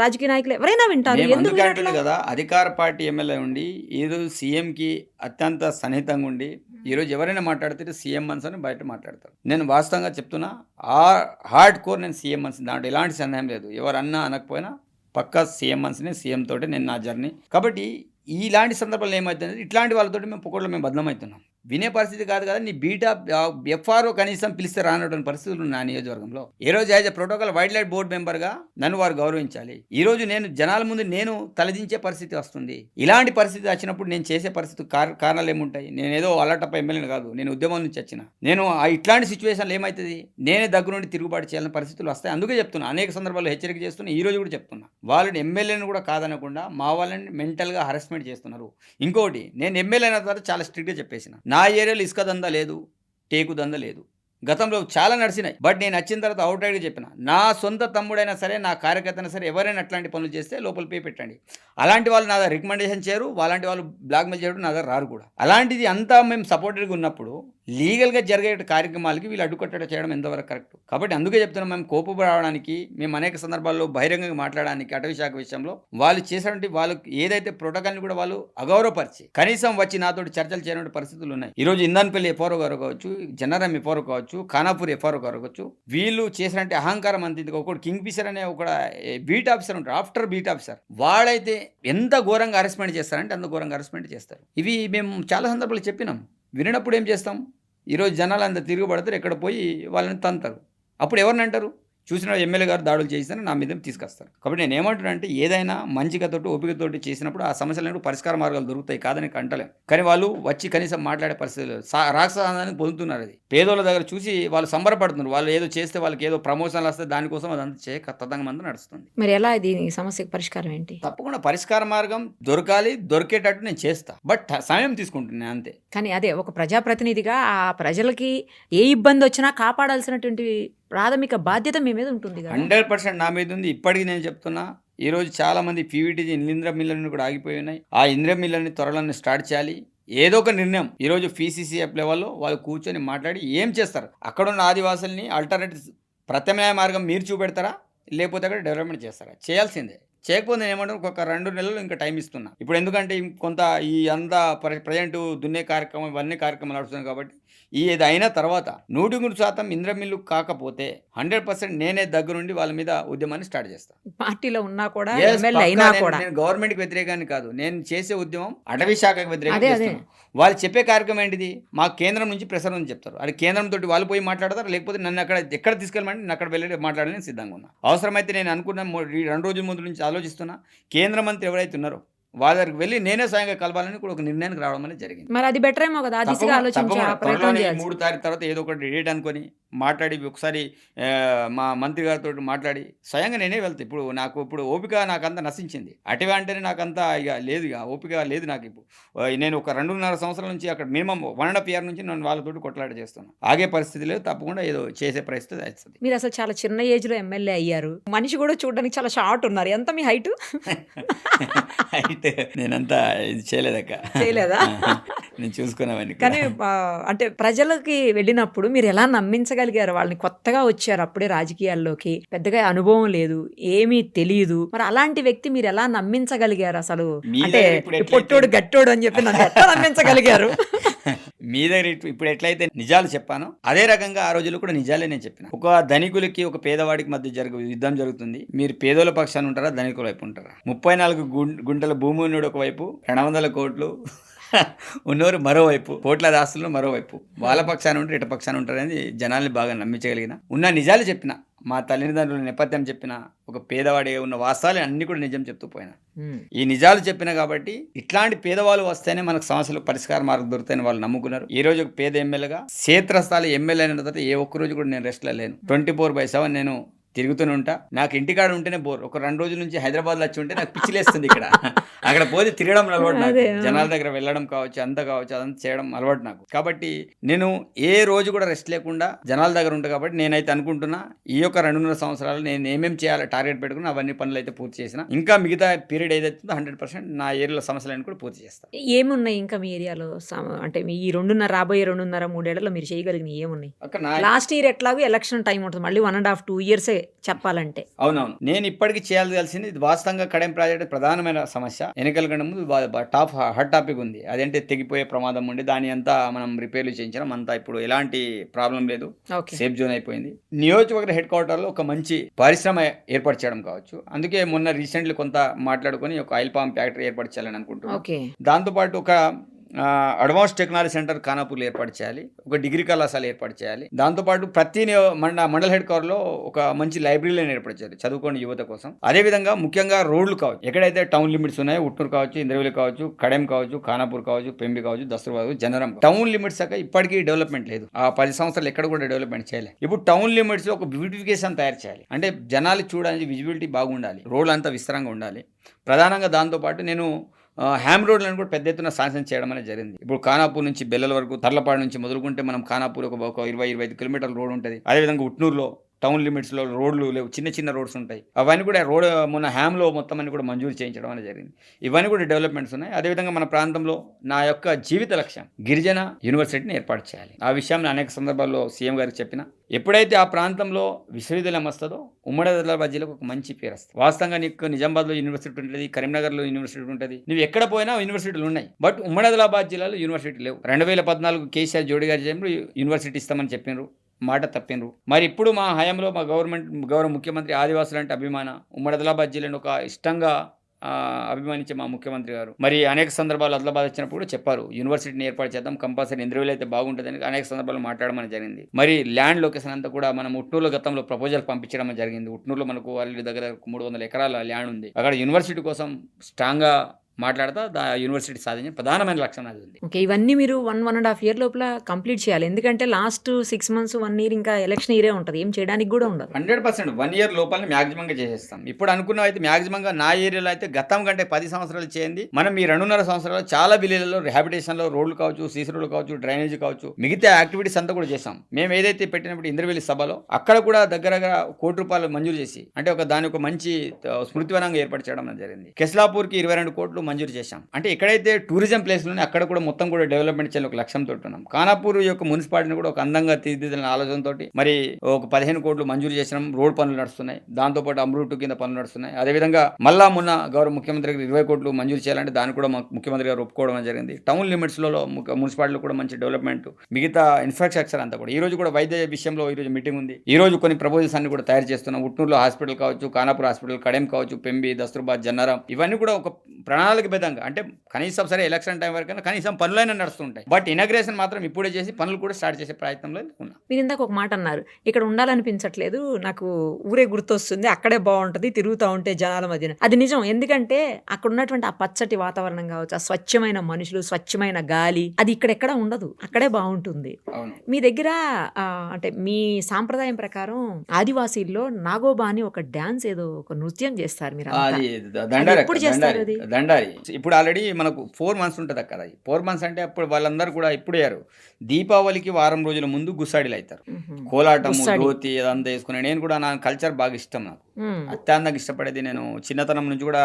రాజకీయ నాయకులు ఎవరైనా వింటారు. ఎందుకంటే కదా అధికార పార్టీ ఎమ్మెల్యే ఉండి ఈరోజు సీఎంకి అత్యంత సన్నిహితంగా ఉండి ఈరోజు ఎవరైనా మాట్లాడితే సీఎం మన్స్ అని బయట మాట్లాడతారు. నేను వాస్తవంగా చెప్తున్నా, హార్డ్ కోర్ నేను సీఎం మన్స్, దాంట్లో ఎలాంటి సందేహం లేదు. ఎవరు అన్నా అనకపోయినా పక్కా సీఎం మన్స్ని, సీఎం తోటి నేను నా జర్నీ. కాబట్టి ఇలాంటి సందర్భాలు ఏమవుతుంది, ఇట్లాంటి వాళ్ళతో మేము పొక్కట్లో మేము బదనామవుతున్నాం. వినే పరిస్థితి కాదు కదా. నీ బీటా ఎఫ్ఆర్ఓ కనీసం పిలిస్తే రానటువంటి పరిస్థితులు నా నియోజకవర్గంలో. ఈ రోజు as a protocol wild life board మెంబర్గా నన్ను వారు గౌరవించాలి. ఈ రోజు నేను జనాల ముందు నేను తలదించే పరిస్థితి వస్తుంది. ఇలాంటి పరిస్థితి వచ్చినప్పుడు నేను చేసే పరిస్థితి కారణాలు ఏముంటాయి? నేను ఏదో అలటప్ప ఎమ్మెల్యేని కాదు, నేను ఉద్యమం నుంచి వచ్చిన. నేను ఇట్లాంటి సిచ్యువేషన్లు ఏమవుతుంది, నేనే దగ్గర నుండి తిరుగుబాటు చేయాలని పరిస్థితులు వస్తాయి. అందుకే చెప్తున్నా, అనేక సందర్భాల్లో హెచ్చరిక చేస్తున్నా. ఈ రోజు కూడా చెప్తున్నా, వాళ్ళని ఎమ్మెల్యేని కూడా కాదనకుండా మా వాళ్ళని మెంటల్గా హరాస్మెంట్ చేస్తున్నారు. ఇంకోటి, నేను ఎమ్మెల్యే అయిన తర్వాత చాలా స్ట్రిక్ట్గా చెప్పేసిన, నా ఏరియాలో ఇసుక దందా లేదు, టేకు దందా లేదు. గతంలో చాలా నడిచినాయి. బట్ నేను వచ్చిన తర్వాత అవుట్రైడ్గా చెప్పిన, నా సొంత తమ్ముడైనా సరే, నా కార్యకర్తైనా సరే, ఎవరైనా అట్లాంటి పనులు చేస్తే లోపల పే పెట్టండి. అలాంటి వాళ్ళు నా దగ్గర రికమెండేషన్ చేయరు, అలాంటి వాళ్ళు బ్లాక్మెయిల్ చేయడం నా దగ్గర రారు కూడా. అలాంటిది అంతా మేము సపోర్టెడ్గా ఉన్నప్పుడు లీగల్గా జరిగే కార్యక్రమాలకి వీళ్ళు అడ్డుకట్టడం చేయడం ఎంతవరకు కరెక్ట్? కాబట్టి అందుకే చెప్తున్నాం, మేము కోపం రావడానికి, మేము అనేక సందర్భాల్లో బహిరంగంగా మాట్లాడడానికి అటవీ శాఖ విషయంలో వాళ్ళు చేసినటువంటి వాళ్ళకి ఏదైతే ప్రోటోకాల్ని కూడా వాళ్ళు అగౌరవపరిచి కనీసం వచ్చి నాతో చర్చలు చేయనటువంటి పరిస్థితులు ఉన్నాయి. ఈరోజు ఇందాన్పల్లి ఎఫ్ఆర్ఓ గారు కావచ్చు, జనరం ఎఫ్ఆర్ఓ కావచ్చు, ఖానాపూర్ ఎఫ్ఆర్ఓ గారు కావచ్చు, వీళ్ళు చేసినట్టు అహంకారం అంత. ఒకటి కింగ్ ఫిషర్ అనే ఒక బీట్ ఆఫీసర్ ఉంటారు, ఆఫ్టర్ బీట్ ఆఫీసర్, వాడైతే ఎంత ఘోరంగా అరెస్ట్మెంట్ చేస్తారంటే అంత ఘోరంగా అరెస్ట్మెంట్ చేస్తారు. ఇవి మేము చాలా సందర్భాలు చెప్పినాం. వినప్పుడు ఏం చేస్తాం? ఈరోజు జనాలు అంతా తిరుగుబడతారు, ఎక్కడ పోయి వాళ్ళని తంతారు. అప్పుడు ఎవరిని అంటారు? చూసిన ఎమ్మెల్యే గారు దాడులు చేయిస్తారని నా మీద తీసుకొస్తారు. కాబట్టి నేను ఏమంటున్నా అంటే, ఏదైనా మంచికతోటి ఓపికతోటి చేసినప్పుడు ఆ సమస్యలను పరిష్కార మార్గాలు దొరుకుతాయి, కాదని అంటలేం. కానీ వాళ్ళు వచ్చి కనీసం మాట్లాడే పరిస్థితి లేదు. రాక్షసాన్ని పొందుతున్నారు. అది పేదోళ్ళ దగ్గర చూసి వాళ్ళు సంబరపడుతున్నారు. వాళ్ళు ఏదో చేస్తే వాళ్ళకి ఏదో ప్రమోషన్లు వస్తే దానికోసం అదంతా తతంగమంతా నడుస్తుంది. మరి ఎలా దీని సమస్యకు పరిష్కారం ఏంటి? తప్పకుండా పరిష్కార మార్గం దొరకాలి, దొరికేటట్టు నేను చేస్తా. బట్ సమయం తీసుకుంటున్నాను అంతే. కానీ అదే ఒక ప్రజాప్రతినిధిగా ఆ ప్రజలకి ఏ ఇబ్బంది వచ్చినా కాపాడాల్సినటువంటి ప్రాథమిక బాధ్యత మీ మీద ఉంటుంది. 100% నా మీద ఉంది. ఇప్పటికీ నేను చెప్తున్నా, ఈరోజు చాలామంది పీవీటీజీ ఇంద్ర మిల్లర్ని కూడా ఆగిపోయి ఉన్నాయి. ఆ ఇంద్ర మిల్లర్ని త్వరలో స్టార్ట్ చేయాలి. ఏదో ఒక నిర్ణయం ఈరోజు పీసీసీఎఫ్ లెవెల్లో వాళ్ళు కూర్చొని మాట్లాడి ఏం చేస్తారు, అక్కడున్న ఆదివాసుల్ని ఆల్టర్నేటివ్ ప్రత్యామ్నాయ మార్గం మీరు చూపెడతారా, లేకపోతే అక్కడ డెవలప్మెంట్ చేస్తారా? చేయాల్సిందే. చేయకపోతే నేను ఏమంటాను, ఒక 2 నెలలు ఇంకా టైం ఇస్తున్నా. ఇప్పుడు ఎందుకంటే కొంత ఈ అంతా ప్రజెంట్ దున్నే కార్యక్రమం, ఇవన్నీ కార్యక్రమాలు నడుస్తున్నాయి కాబట్టి ఇది అయిన తర్వాత 100% ఇంద్ర మిల్లు కాకపోతే 100% నేనే దగ్గరుండి వాళ్ళ మీద ఉద్యమాన్ని స్టార్ట్ చేస్తాను. పార్టీలో ఉన్నా కూడా Yes, ఎమ్మెల్యే పక్కా అయినా నేను కూడా గవర్నమెంట్కి వ్యతిరేకాన్ని కాదు, నేను చేసే ఉద్యమం అటవీ శాఖకు అదే, వ్యతిరేకంగా అదే. చేస్తున్నాను. వాళ్ళు చెప్పే కార్యక్రమం ఏంటిది, మా కేంద్రం నుంచి ప్రెషర్ అని చెప్తారు. అది కేంద్రం తోటి వాళ్ళు పోయి మాట్లాడతారు, లేకపోతే నన్ను ఎక్కడ తీసుకెళ్ళమంటే నేను అక్కడ వెళ్ళి మాట్లాడాలని సిద్ధంగా ఉన్నా. అవసరమైతే నేను అనుకున్న 2 రోజుల ముందు నుంచి ఆలోచిస్తున్నా, కేంద్ర మంత్రి ఎవరైతే ఉన్నారో వాళ్ళ దగ్గరికి వెళ్ళి నేనే స్వయంగా కలపాలని కూడా ఒక నిర్ణయానికి రావడం అనేది జరిగింది. మరి అది బెటర్ ఏమో కదా, ఆ దిశగా ఆలోచించి ఆ ప్రయత్నం త్వరలోనే చేయాలి. 3 తారీఖు తర్వాత ఏదో ఒకటి డేట్ అనుకొని మాట్లాడి ఒకసారి మా మంత్రి గారితో మాట్లాడి స్వయంగా నేనే వెళ్తాను. ఇప్పుడు ఓపిక నాకంతా నశించింది. అటవీ అంటేనే నాకంతా ఇక లేదు, ఇక ఓపిక లేదు నాకు. ఇప్పుడు నేను ఒక 2.5 సంవత్సరాల నుంచి అక్కడ మినిమం 1.5 year నుంచి నేను వాళ్ళతో కొట్లాట చేస్తున్నాను. ఆగే పరిస్థితి లేదు, తప్పకుండా ఏదో చేసే పరిస్థితి వస్తుంది. మీరు అసలు చాలా చిన్న ఏజ్ లో ఎమ్మెల్యే అయ్యారు. మనిషి కూడా చూడడానికి చాలా షార్ట్ ఉన్నారు. ఎంత మీ హైట్? అయితే నేనంతా ఇది చేయలేదక్క, చేయలేదా? నేను చూసుకున్నామని. కానీ అంటే ప్రజలకి వెళ్ళినప్పుడు మీరు ఎలా నమ్మించగలిగారు? వాళ్ళని కొత్తగా వచ్చారు అప్పుడే రాజకీయాల్లోకి, పెద్దగా అనుభవం లేదు, ఏమీ తెలియదు. మరి అలాంటి వ్యక్తి మీరు ఎలా నమ్మించగలిగారు అసలు? అంటే పొట్టోడు గట్టోడు అని చెప్పి నన్ను ఎట్లా నమ్మించగలిగారు? మీ దగ్గర ఇప్పుడు ఎట్లయితే నిజాలు చెప్పానో అదే రకంగా ఆ రోజుల్లో కూడా నిజాలే నేను చెప్పిన. ఒక ధనికులకి ఒక పేదవాడికి మధ్య యుద్ధం జరుగుతుంది. మీరు పేదోల పక్షాన్ని ఉంటారా, ధనికుల వైపు ఉంటారా? 34 గుంటల భూమి ఉన్నోడు ఒకవైపు, 200 కోట్లు ఉన్నోరు మరోవైపు, కోట్ల ఆస్తులు మరోవైపు. వాళ్ళ పక్షాన్ని ఉంటారు, ఇట పక్షాన్ని ఉంటారు అనేది జనాల్ని బాగా నమ్మించగలిగిన. ఉన్న నిజాలు చెప్పిన, మా తల్లిదండ్రుల నేపథ్యం చెప్పిన, ఒక పేదవాడి ఉన్న వాస్తవాలు అన్ని కూడా నిజం చెప్తూ పోయినా. ఈ నిజాలు చెప్పిన కాబట్టి ఇట్లాంటి పేదవాళ్ళు వస్తేనే మనకు సమస్యలు పరిష్కార మార్గం దొరుకుతాయని వాళ్ళు నమ్ముకున్నారు. ఈ రోజు ఒక పేద ఎమ్మెల్యేగా క్షేత్రస్థాయి ఎమ్మెల్యే అయిన తర్వాత ఏ ఒక్క రోజు కూడా నేను రెస్ట్లో లేను. 24/7 నేను తిరుగుతూనే ఉంటా. నాకు ఇంటికాడ ఉంటేనే బోర్. ఒక 2 రోజుల నుంచి హైదరాబాద్లో వచ్చి ఉంటే నాకు పిచ్చిలేస్తుంది. ఇక్కడ అక్కడ పోతే తిరగడం అలవాటు నాకు, జనాల దగ్గర వెళ్ళడం కావచ్చు, అంతా కావచ్చు, అదంతా చేయడం అలవాటు నాకు. కాబట్టి నేను ఏ రోజు కూడా రెస్ట్ లేకుండా జనాల దగ్గర ఉంటా. కాబట్టి నేనైతే అనుకుంటున్నా ఈ యొక్క 2.5 సంవత్సరాలు నేను ఏమేమి చేయాలో టార్గెట్ పెట్టుకుని అవన్నీ పనులు అయితే పూర్తి చేసిన. ఇంకా మిగతా పీరియడ్ ఏదైతుందో 100% నా ఏరియాలో సమస్యలను కూడా పూర్తి చేస్తాను. ఏమున్నాయి ఇంకా మీ ఏరియాలో? అంటే ఈ 2.5 రాబోయే 2.5-3 ఏళ్లలో మీరు చేయగలిగిన ఏమున్నాయి? లాస్ట్ ఇయర్ ఎట్లాగో ఎలక్షన్ టైం ఉంటుంది, మళ్ళీ 1.5-2 years చెప్పాలంటే. అవునవును, నేను ఇప్పటికీ చేయాల్సింది ఇది వాస్తవంగా కడెం ప్రాజెక్ట్ ప్రధానమైన సమస్య. ఎన్నికల కంటే ముందు హాట్ టాపిక్ ఉంది. అదంటే తెగిపోయే ప్రమాదం ఉండి దాని అంతా మనం రిపేర్లు చేయించడం అంతా ఇప్పుడు ఎలాంటి ప్రాబ్లం లేదు, సేఫ్ జోన్ అయిపోయింది. నియోజకవర్గ హెడ్ క్వార్టర్లో ఒక మంచి పరిశ్రమ ఏర్పాటు చేయడం కావచ్చు. అందుకే మొన్న రీసెంట్లీ కొంత మాట్లాడుకొని ఒక ఆయిల్ పామ్ ఫ్యాక్టరీ ఏర్పాటు చేయాలని అనుకుంటున్నాను. దాంతోపాటు ఒక అడ్వాన్స్ టెక్నాలజీ సెంటర్ ఖానాపూర్లో ఏర్పాటు చేయాలి, ఒక డిగ్రీ కళాశాల ఏర్పాటు చేయాలి. దాంతోపాటు ప్రతి మండల హెడ్ క్వార్టర్లో ఒక మంచి లైబ్రరీలను ఏర్పాటు చేయాలి చదువుకోని యువత కోసం. అదేవిధంగా ముఖ్యంగా రోడ్లు కావచ్చు, ఎక్కడైతే టౌన్ లిమిట్స్ ఉన్నాయో, ఉట్నూరు కావచ్చు, ఇంద్రవెల్లి కావచ్చు, కడెం కావచ్చు, ఖానాపూర్ కావచ్చు, పెంబి కావచ్చు, దస్తూరు కావచ్చు, జనరం. టౌన్ లిమిట్స్ దాకా ఇప్పటికీ డెవలప్మెంట్ లేదు. ఆ 10 సంవత్సరాలు ఎక్కడ కూడా డెవలప్మెంట్ చేయలేదు. ఇప్పుడు టౌన్ లిమిట్స్ లో ఒక బ్యూటిఫికేషన్ తయారు చేయాలి. అంటే జనాలు చూడడానికి విజిబిలిటీ బాగుండాలి, రోడ్లు అంతా విస్తారంగా ఉండాలి. ప్రధానంగా దాంతోపాటు నేను హ్యామ్ రోడ్లను కూడా పెద్ద ఎత్తున శాంక్షన్ చేయడం అనేది జరిగింది. ఇప్పుడు ఖానాపూర్ నుంచి బెల్లల వరకు, తర్లపాడు నుంచి మొదలుకుంటే మనం ఖానాపూర్ ఒక 20-25 కిలోమీటర్ల రోడ్ ఉంటుంది. అదేవిధంగా ఉట్నూరులో టౌన్ లిమిట్స్లో రోడ్లు లేవు, చిన్న రోడ్స్ ఉంటాయి. అవన్నీ కూడా రోడ్ మొన్న హ్యామ్లో మొత్తం అన్ని కూడా మంజూరు చేయించడం అనేది జరిగింది. ఇవన్నీ కూడా డెవలప్మెంట్స్ ఉన్నాయి. అదేవిధంగా మన ప్రాంతంలో నా యొక్క జీవిత లక్ష్యం గిరిజన యూనివర్సిటీని ఏర్పాటు చేయాలి. ఆ విషయాన్ని అనేక సందర్భాల్లో సీఎం గారికి చెప్పిన. ఎప్పుడైతే ఆ ప్రాంతంలో విశ్వవిద్యాలయం వస్తుందో ఉమ్మడి ఆదిలాబాద్ జిల్లాకు ఒక మంచి పేరు వస్తుంది. వాస్తవంగా నీకు నిజామాబాద్లో యూనివర్సిటీ ఉంటుంది, కరీంనగర్లో యూనివర్సిటీ ఉంటుంది, నువ్వు ఎక్కడ పోయినా యూనివర్సిటీలు ఉన్నాయి. బట్ ఉమ్మడి ఆదిలాబాద్ జిల్లాలో యూనివర్సిటీ లేవు. 2014 కేసీఆర్ జోడి గారి జయంలో యూనివర్సిటీ ఇస్తామని చెప్పినారు, మాట తప్పినరు. మరి ఇప్పుడు మా హయాంలో మా గౌరవ ముఖ్యమంత్రి ఆదివాసులు అంటే అభిమాన, ఉమ్మడి ఆదిలాబాద్ జిల్లాను ఒక ఇష్టంగా అభిమానించే మా ముఖ్యమంత్రి గారు మరి అనేక సందర్భాలు ఆదిలాబాద్ వచ్చినప్పుడు కూడా చెప్పారు, యూనివర్సిటీని ఏర్పాటు చేద్దాం, కంపల్సరీ ఇంద్రవెల్లి అయితే బాగుంటుందని అనేక సందర్భాలు మాట్లాడమని జరిగింది. మరి ల్యాండ్ లొకేషన్ అంతా కూడా మనం ఉట్నూరులో గతంలో ప్రపోజల్ పంపించడం జరిగింది. ఉట్నూరులో మనకు వాళ్ళ దగ్గర 300 ఎకరాల ల్యాండ్ ఉంది. అక్కడ యూనివర్సిటీ కోసం స్ట్రాంగ్గా మాట్లాడతా యూనివర్సిటీ సాధించిన ప్రధానమైన లక్ష్యం అది ఉంది. ఓకే, ఇవన్నీ మీరు 1.5 year లోపల కంప్లీట్ చేయాలి. ఎందుకంటే లాస్ట్ 6 months 1 year ఇంకా ఎలక్షన్ ఇయరే ఉంటుంది, ఏం చేయడానికి కూడా ఉండదు. 100% 1 year లోపల మ్యాక్సిమంగా చేసేస్తాం. ఇప్పుడు అనుకున్నాం అయితే మ్యాక్సిమంగా నా ఏరియాలో అయితే గతం కంటే 10 సంవత్సరాలు చేయండి. మనం ఈ 2.5 సంవత్సరాలు చాలా విలేజ్లలో రిహాబిటేషన్లో రోడ్లు కావచ్చు, సీసీ రోడ్లు కావచ్చు, డ్రైనేజ్ కావచ్చు, మిగతా యాక్టివిటీస్ అంతా కూడా చేసాం. మేము ఏదైతే పెట్టినప్పుడు ఇంద్రవెల్లి సభలో అక్కడ కూడా దగ్గర ₹1 కోటి మంజూరు చేసి, అంటే దాని ఒక మంచి స్మృతివనంగా ఏర్పాటు చేయడం జరిగింది. కెస్లాపూర్కి 22 కోట్లు, కోట్లు మంజూరు చేశాం. అంటే ఎక్కడైతే టూరిజం ప్లేస్లోనే అక్కడ కూడా మొత్తం కూడా డెవలప్మెంట్ చేయాలని ఒక లక్ష్యంతో ఉన్నాం. ఖానాపూర్ యొక్క మున్సిపాలిటీని కూడా ఒక అందంగా తీర్చిదిద్దాలనే ఆలోచనతో మరి ఒక 15 కోట్లు మంజూరు చేసినాం. రోడ్ పనులు నడుస్తున్నాయి, దాంతోపాటు అమృత్ కింద పనులు నడుస్తున్నాయి. అదేవిధంగా మళ్ళా మొన్న గౌరవ ముఖ్యమంత్రి గారు 20 కోట్లు మంజూరు చేయాలంటే దాన్ని కూడా ముఖ్యమంత్రి గారు ఒప్పుకోవడం జరిగింది. టౌన్ లిమిట్స్లో మున్సిపాలిటీలో కూడా మంచి డెవలప్మెంట్, మిగతా ఇన్ఫ్రాస్ట్రక్చర్ అంతా కూడా. ఈ రోజు కూడా వైద్య విషయంలో ఈ రోజు మీటింగ్ ఉంది. ఈ రోజు కొన్ని ప్రపోజల్స్ అన్ని కూడా తయారు చేస్తున్నాం. ఉట్నూరులో హాస్పిటల్ కావచ్చు, ఖానాపూర్ హాస్పిటల్, కడెం కావచ్చు, పెంబి, దస్తూర్బాద్, జన్నారం, ఇవన్నీ కూడా ఒక ప్రణాళికబద్ధంగా, అంటే కనీసం సరే ఎలక్షన్ టైం వరకు కనీసం పనులైనా నడుస్తుంటాయి. బట్ ఇనాగ్రేషన్ మాత్రం ఇప్పుడే చేసి పనులు కూడా స్టార్ట్ చేసే ప్రయత్నంలో ఉన్నాం. మీరు ఇందాక ఒక మాట అన్నారు, ఇక్కడ ఉండాలనిపించట్లేదు, నాకు ఊరే గుర్తొస్తుంది, అక్కడే బాగుంటుంది తిరుగుతూ ఉంటే జనాల మధ్యన. అది నిజం. ఎందుకంటే అక్కడ ఉన్నటువంటి ఆ పచ్చటి వాతావరణం కావచ్చు, ఆ స్వచ్ఛమైన మనుషులు, స్వచ్ఛమైన గాలి, అది ఇక్కడెక్కడ ఉండదు, అక్కడే బాగుంటుంది. మీ దగ్గర అంటే మీ సాంప్రదాయం ప్రకారం ఆదివాసీల్లో నాగోబా అని ఒక డాన్స్, ఏదో ఒక నృత్యం చేస్తారు మీరు. ఎప్పుడు చేస్తారు అది? దండారి. ఇప్పుడు ఆల్రెడీ మనకు 4 months ఉంటుంది అక్కడ. 4 months అంటే అప్పుడు వాళ్ళందరూ కూడా ఇప్పుడయ్యారు. దీపావళికి వారం రోజుల ముందు గుసాడిలు అవుతారు. కోలాటము, ధోతి అదంతా వేసుకుని. నేను కూడా నా కల్చర్ బాగా ఇష్టం, నాకు అత్యంతంగా ఇష్టపడేది. నేను చిన్నతనం నుంచి కూడా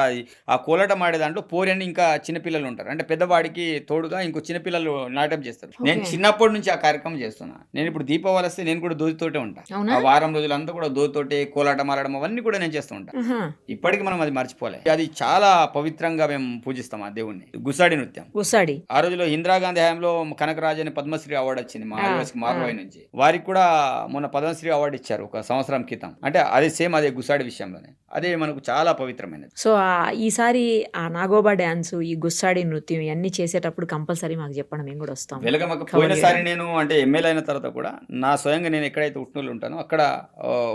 ఆ కోలాటం ఆడే దాంట్లో పోరని ఇంకా చిన్నపిల్లలు ఉంటారు. అంటే పెద్దవాడికి తోడుగా ఇంకో చిన్నపిల్లలు నాటకం చేస్తారు. నేను చిన్నప్పటి నుంచి ఆ కార్యక్రమం చేస్తున్నా. నేను ఇప్పుడు దీపావళి వస్తే నేను కూడా ధోతితోటే ఉంటా. ఆ వారం రోజులంతా కూడా ధోతితోటే కోలాటం ఆడడం అవన్నీ కూడా నేను చేస్తూ ఉంటాను. ఇప్పటికి మనం అది మర్చిపోలే. అది చాలా పవిత్రంగా మేము పూజిస్తాం ఆ దేవుణ్ణి. గుసాడి నృత్యం. గుసాడి ఆ రోజులో ఇందిరాగాంధీ హయాంలో కనకరాజు అని పద్మశ్రీ అవార్డు వచ్చింది మా ఆదివాసి మార్వాయి నుంచి. వారికి కూడా మొన్న పద్మశ్రీ అవార్డు ఇచ్చారు ఒక సంవత్సరం క్రితం. అంటే అదే సేమ్ అదే గుసాడి విషయంలోనే. అదే మనకు చాలా పవిత్రమైనది. సో ఈసారి ఆ నాగోబా డాన్స్, ఈ గుస్సాడి నృత్యం ఇవన్నీ చేసేటప్పుడు కంపల్సరీ మాకు చెప్పండి, మేము కూడా వస్తాం. వెలగమక పోయినసారి నేను అంటే ఎమ్మెల్యే అయిన తర్వాత కూడా నా స్వయంగా నేను ఎక్కడైతే ఉట్నూరులో ఉంటానో అక్కడ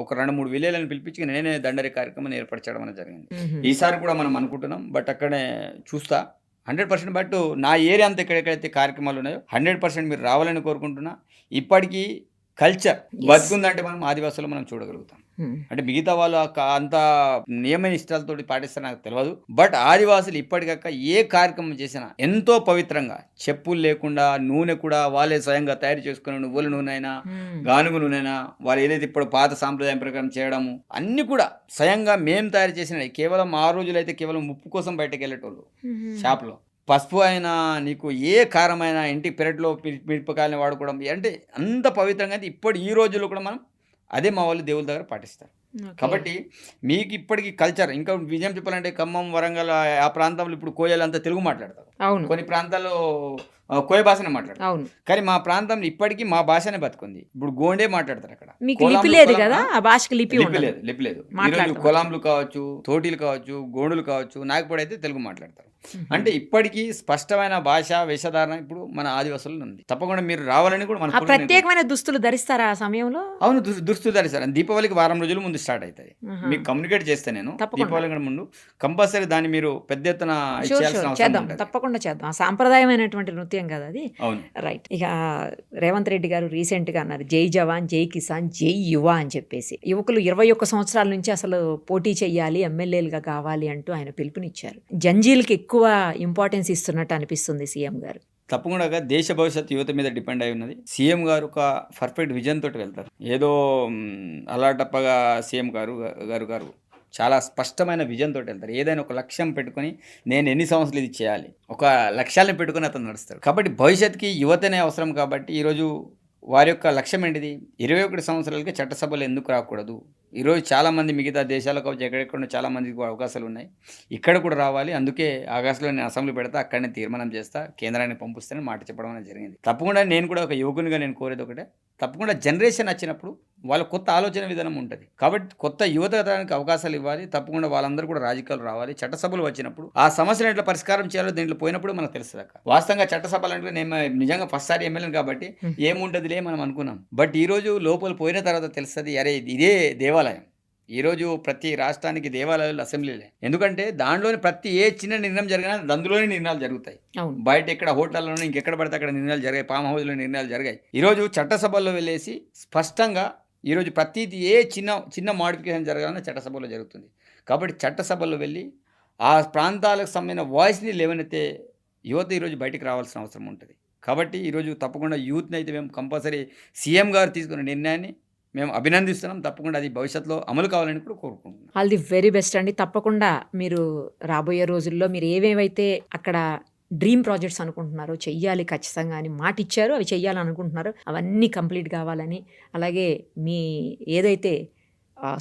ఒక 2-3 విలేజ్లను పిలిపించి నేనే దండరి కార్యక్రమం ఏర్పరచడం అనేది జరిగింది. ఈసారి కూడా మనం అనుకుంటున్నాం. బట్ అక్కడే చూస్తా 100%. బట్ నా ఏరియా అంతా ఎక్కడెక్కడైతే కార్యక్రమాలు ఉన్నాయో 100% మీరు రావాలని కోరుకుంటున్నా. ఇప్పటికీ కల్చర్ బతుకుందంటే మనం ఆదివాసులు మనం చూడగలుగుతాం. అంటే మిగతా వాళ్ళు అంత నియమ నిష్టాలతో పాటిస్తారు నాకు తెలియదు. బట్ ఆదివాసులు ఇప్పటికక్క ఏ కార్యక్రమం చేసినా ఎంతో పవిత్రంగా, చెప్పులు లేకుండా, నూనె కూడా వాళ్ళే స్వయంగా తయారు చేసుకుని, నువ్వుల నూనె అయినా గానుగు నూనె అయినా వాళ్ళు ఏదైతే ఇప్పుడు పాత సాంప్రదాయం ప్రకారం చేయడము అన్ని కూడా స్వయంగా మేము తయారు చేసినవి. కేవలం ఆ రోజులైతే కేవలం ఉప్పు కోసం బయటకు వెళ్ళేటోళ్ళు షాప్లో. పసుపు అయినా, నీకు ఏ కారమైనా, ఇంటి పెరట్లో మిరపకాయలని వాడుకోవడం, అంటే అంత పవిత్రంగా అయితే ఇప్పుడు ఈ రోజుల్లో కూడా మనం అదే మా వాళ్ళు దేవుళ్ళ దగ్గర పాటిస్తారు. కాబట్టి మీకు ఇప్పటికీ కల్చర్, ఇంకా విజయం చెప్పాలంటే ఖమ్మం, వరంగల్ ఆ ప్రాంతంలో ఇప్పుడు కోయలు అంతా తెలుగు మాట్లాడతారు. కొన్ని ప్రాంతాల్లో కోయ భాషనే మాట్లాడతారు. కానీ మా ప్రాంతంలో ఇప్పటికీ మా భాషనే బతుకుంది. ఇప్పుడు గోండే మాట్లాడతారు అక్కడ. లిపి లేదు కదా, ఆ భాషకి లిపి లేదు. ఈరోజు కొలాంలు కావచ్చు, తోటీలు కావచ్చు, గోండులు కావచ్చు, నాగపూడి అయితే తెలుగు మాట్లాడతారు. అంటే ఇప్పటికీ స్పష్టమైన భాష, వేషధారణ ఇప్పుడు మన ఆదివాసులు ఉంది. తప్పకుండా మీరు రావాలని కూడా మన ప్రత్యేకమైన దుస్తులు ధరిస్తారా ఆ సమయంలో? అవును, దుస్తులు ధరిస్తారు. దీపావళికి వారం రోజుల ముందు స్టార్ట్ అవుతుంది. మీకు కమ్యూనికేట్ చేస్తే నేను దీపావళి ముందు కంపల్సరీ దాన్ని మీరు పెద్ద ఎత్తున చేద్దాం, తప్పకుండా చేద్దాం. సాంప్రదాయమైనటువంటి నృత్యం కదా అది. రైట్. ఇక రేవంత్ రెడ్డి గారు రీసెంట్ గా అన్నారు, జై జవాన్, జై కిసాన్, జై యువ అని చెప్పేసి. యువకులు 21 సంవత్సరాల నుంచి అసలు పోటీ చెయ్యాలి, ఎమ్మెల్యేలుగా కావాలి అంటూ ఆయన పిలుపునిచ్చారు. జంజీలకి ఎక్కువ ఇంపార్టెన్స్ ఇస్తున్నట్టు అనిపిస్తుంది సీఎం గారు. తప్పకుండా దేశ భవిష్యత్తు యువత మీద డిపెండ్ అయి ఉన్నది. సీఎం గారు ఒక పర్ఫెక్ట్ విజన్ తోటి వెళ్తారు. ఏదో అలాటప్పగా సీఎం గారు చాలా స్పష్టమైన విజన్ తోటి వెళ్తారు. ఏదైనా ఒక లక్ష్యం పెట్టుకొని నేను ఎన్ని సంవత్సరాలు ఇది చేయాలి, ఒక లక్ష్యాలను పెట్టుకుని అతను నడుస్తాడు. కాబట్టి భవిష్యత్తుకి యువతనే అవసరం. కాబట్టి ఈరోజు వారి యొక్క లక్ష్యం ఏంటిది? 21 సంవత్సరాలకి చట్టసభలు ఎందుకు రాకూడదు? ఈరోజు చాలామంది మిగతా దేశాలకు ఎక్కడెక్కడ చాలామందికి అవకాశాలు ఉన్నాయి, ఇక్కడ కూడా రావాలి. అందుకే ఆగస్టులో నేను అసెంబ్లీ పెడతా, అక్కడనే తీర్మానం చేస్తా, కేంద్రానికి పంపిస్తానని మాట చెప్పడం అనేది జరిగింది. తప్పకుండా నేను కూడా ఒక యువకునిగా నేను కోరేది ఒకటే, తప్పకుండా జనరేషన్ వచ్చినప్పుడు వాళ్ళ కొత్త ఆలోచన విధానం ఉంటుంది. కాబట్టి కొత్త యువతరానికి అవకాశాలు ఇవ్వాలి. తప్పకుండా వాళ్ళందరూ కూడా రాజకీయాలు రావాలి. చట్టసభలు వచ్చినప్పుడు ఆ సమస్యను ఎట్లా పరిష్కారం చేయాలో దీంట్లో పోయినప్పుడు మనకు తెలుస్తుంది. వాస్తవంగా చట్టసభలు అంటే నేను నిజంగా ఫస్ట్ సారి ఎమ్మెల్యేని కాబట్టి ఏముంటదిలే మనం అనుకున్నాం. బట్ ఈ రోజు లోపల పోయిన తర్వాత తెలుస్తుంది, అరే ఇదే దేవాలయం. ఈరోజు ప్రతి రాష్ట్రానికి దేవాలయాలు, అసెంబ్లీలే. ఎందుకంటే దాంట్లోనే ప్రతి ఏ చిన్న నిర్ణయం జరిగినా అందులోనే నిర్ణయాలు జరుగుతాయి. బయట ఎక్కడ హోటల్లోనే ఇంకెక్కడ పడితే అక్కడ నిర్ణయాలు జరిగాయి, ఫామ్ హౌస్లో నిర్ణయాలు జరిగాయి. ఈరోజు చట్టసభల్లో వెళ్ళేసి స్పష్టంగా ఈరోజు ప్రతిదీ ఏ చిన్న మాడిఫికేషన్ జరగాలన్నా చట్టసభలో జరుగుతుంది. కాబట్టి చట్టసభల్లో వెళ్ళి ఆ ప్రాంతాలకు సంబంధించిన వాయిస్ని లేవనైతే యువత ఈరోజు బయటికి రావాల్సిన అవసరం ఉంటుంది. కాబట్టి ఈరోజు తప్పకుండా యూత్ని అయితే మేము కంపల్సరీ సీఎం గారు తీసుకున్న నిర్ణయాన్ని మేము అభినందిస్తున్నాం. తప్పకుండా అది భవిష్యత్తులో అమలు కావాలని కూడా కోరుకుంటున్నాం. ఆల్ ది వెరీ బెస్ట్ అండి. తప్పకుండా మీరు రాబోయే రోజుల్లో మీరు ఏవేవైతే అక్కడ డ్రీమ్ ప్రాజెక్ట్స్ అనుకుంటున్నారో చెయ్యాలి ఖచ్చితంగా అని మాట ఇచ్చారు, అవి చెయ్యాలని అనుకుంటున్నారు, అవన్నీ కంప్లీట్ కావాలని, అలాగే మీ ఏదైతే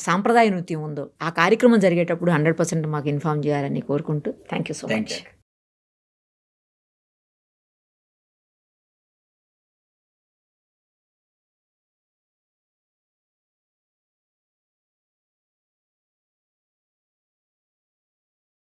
సాంప్రదాయ నృత్యం ఉందో ఆ కార్యక్రమం జరిగేటప్పుడు 100% మాకు ఇన్ఫార్మ్ చేయాలని కోరుకుంటూ thank you so thank much. You.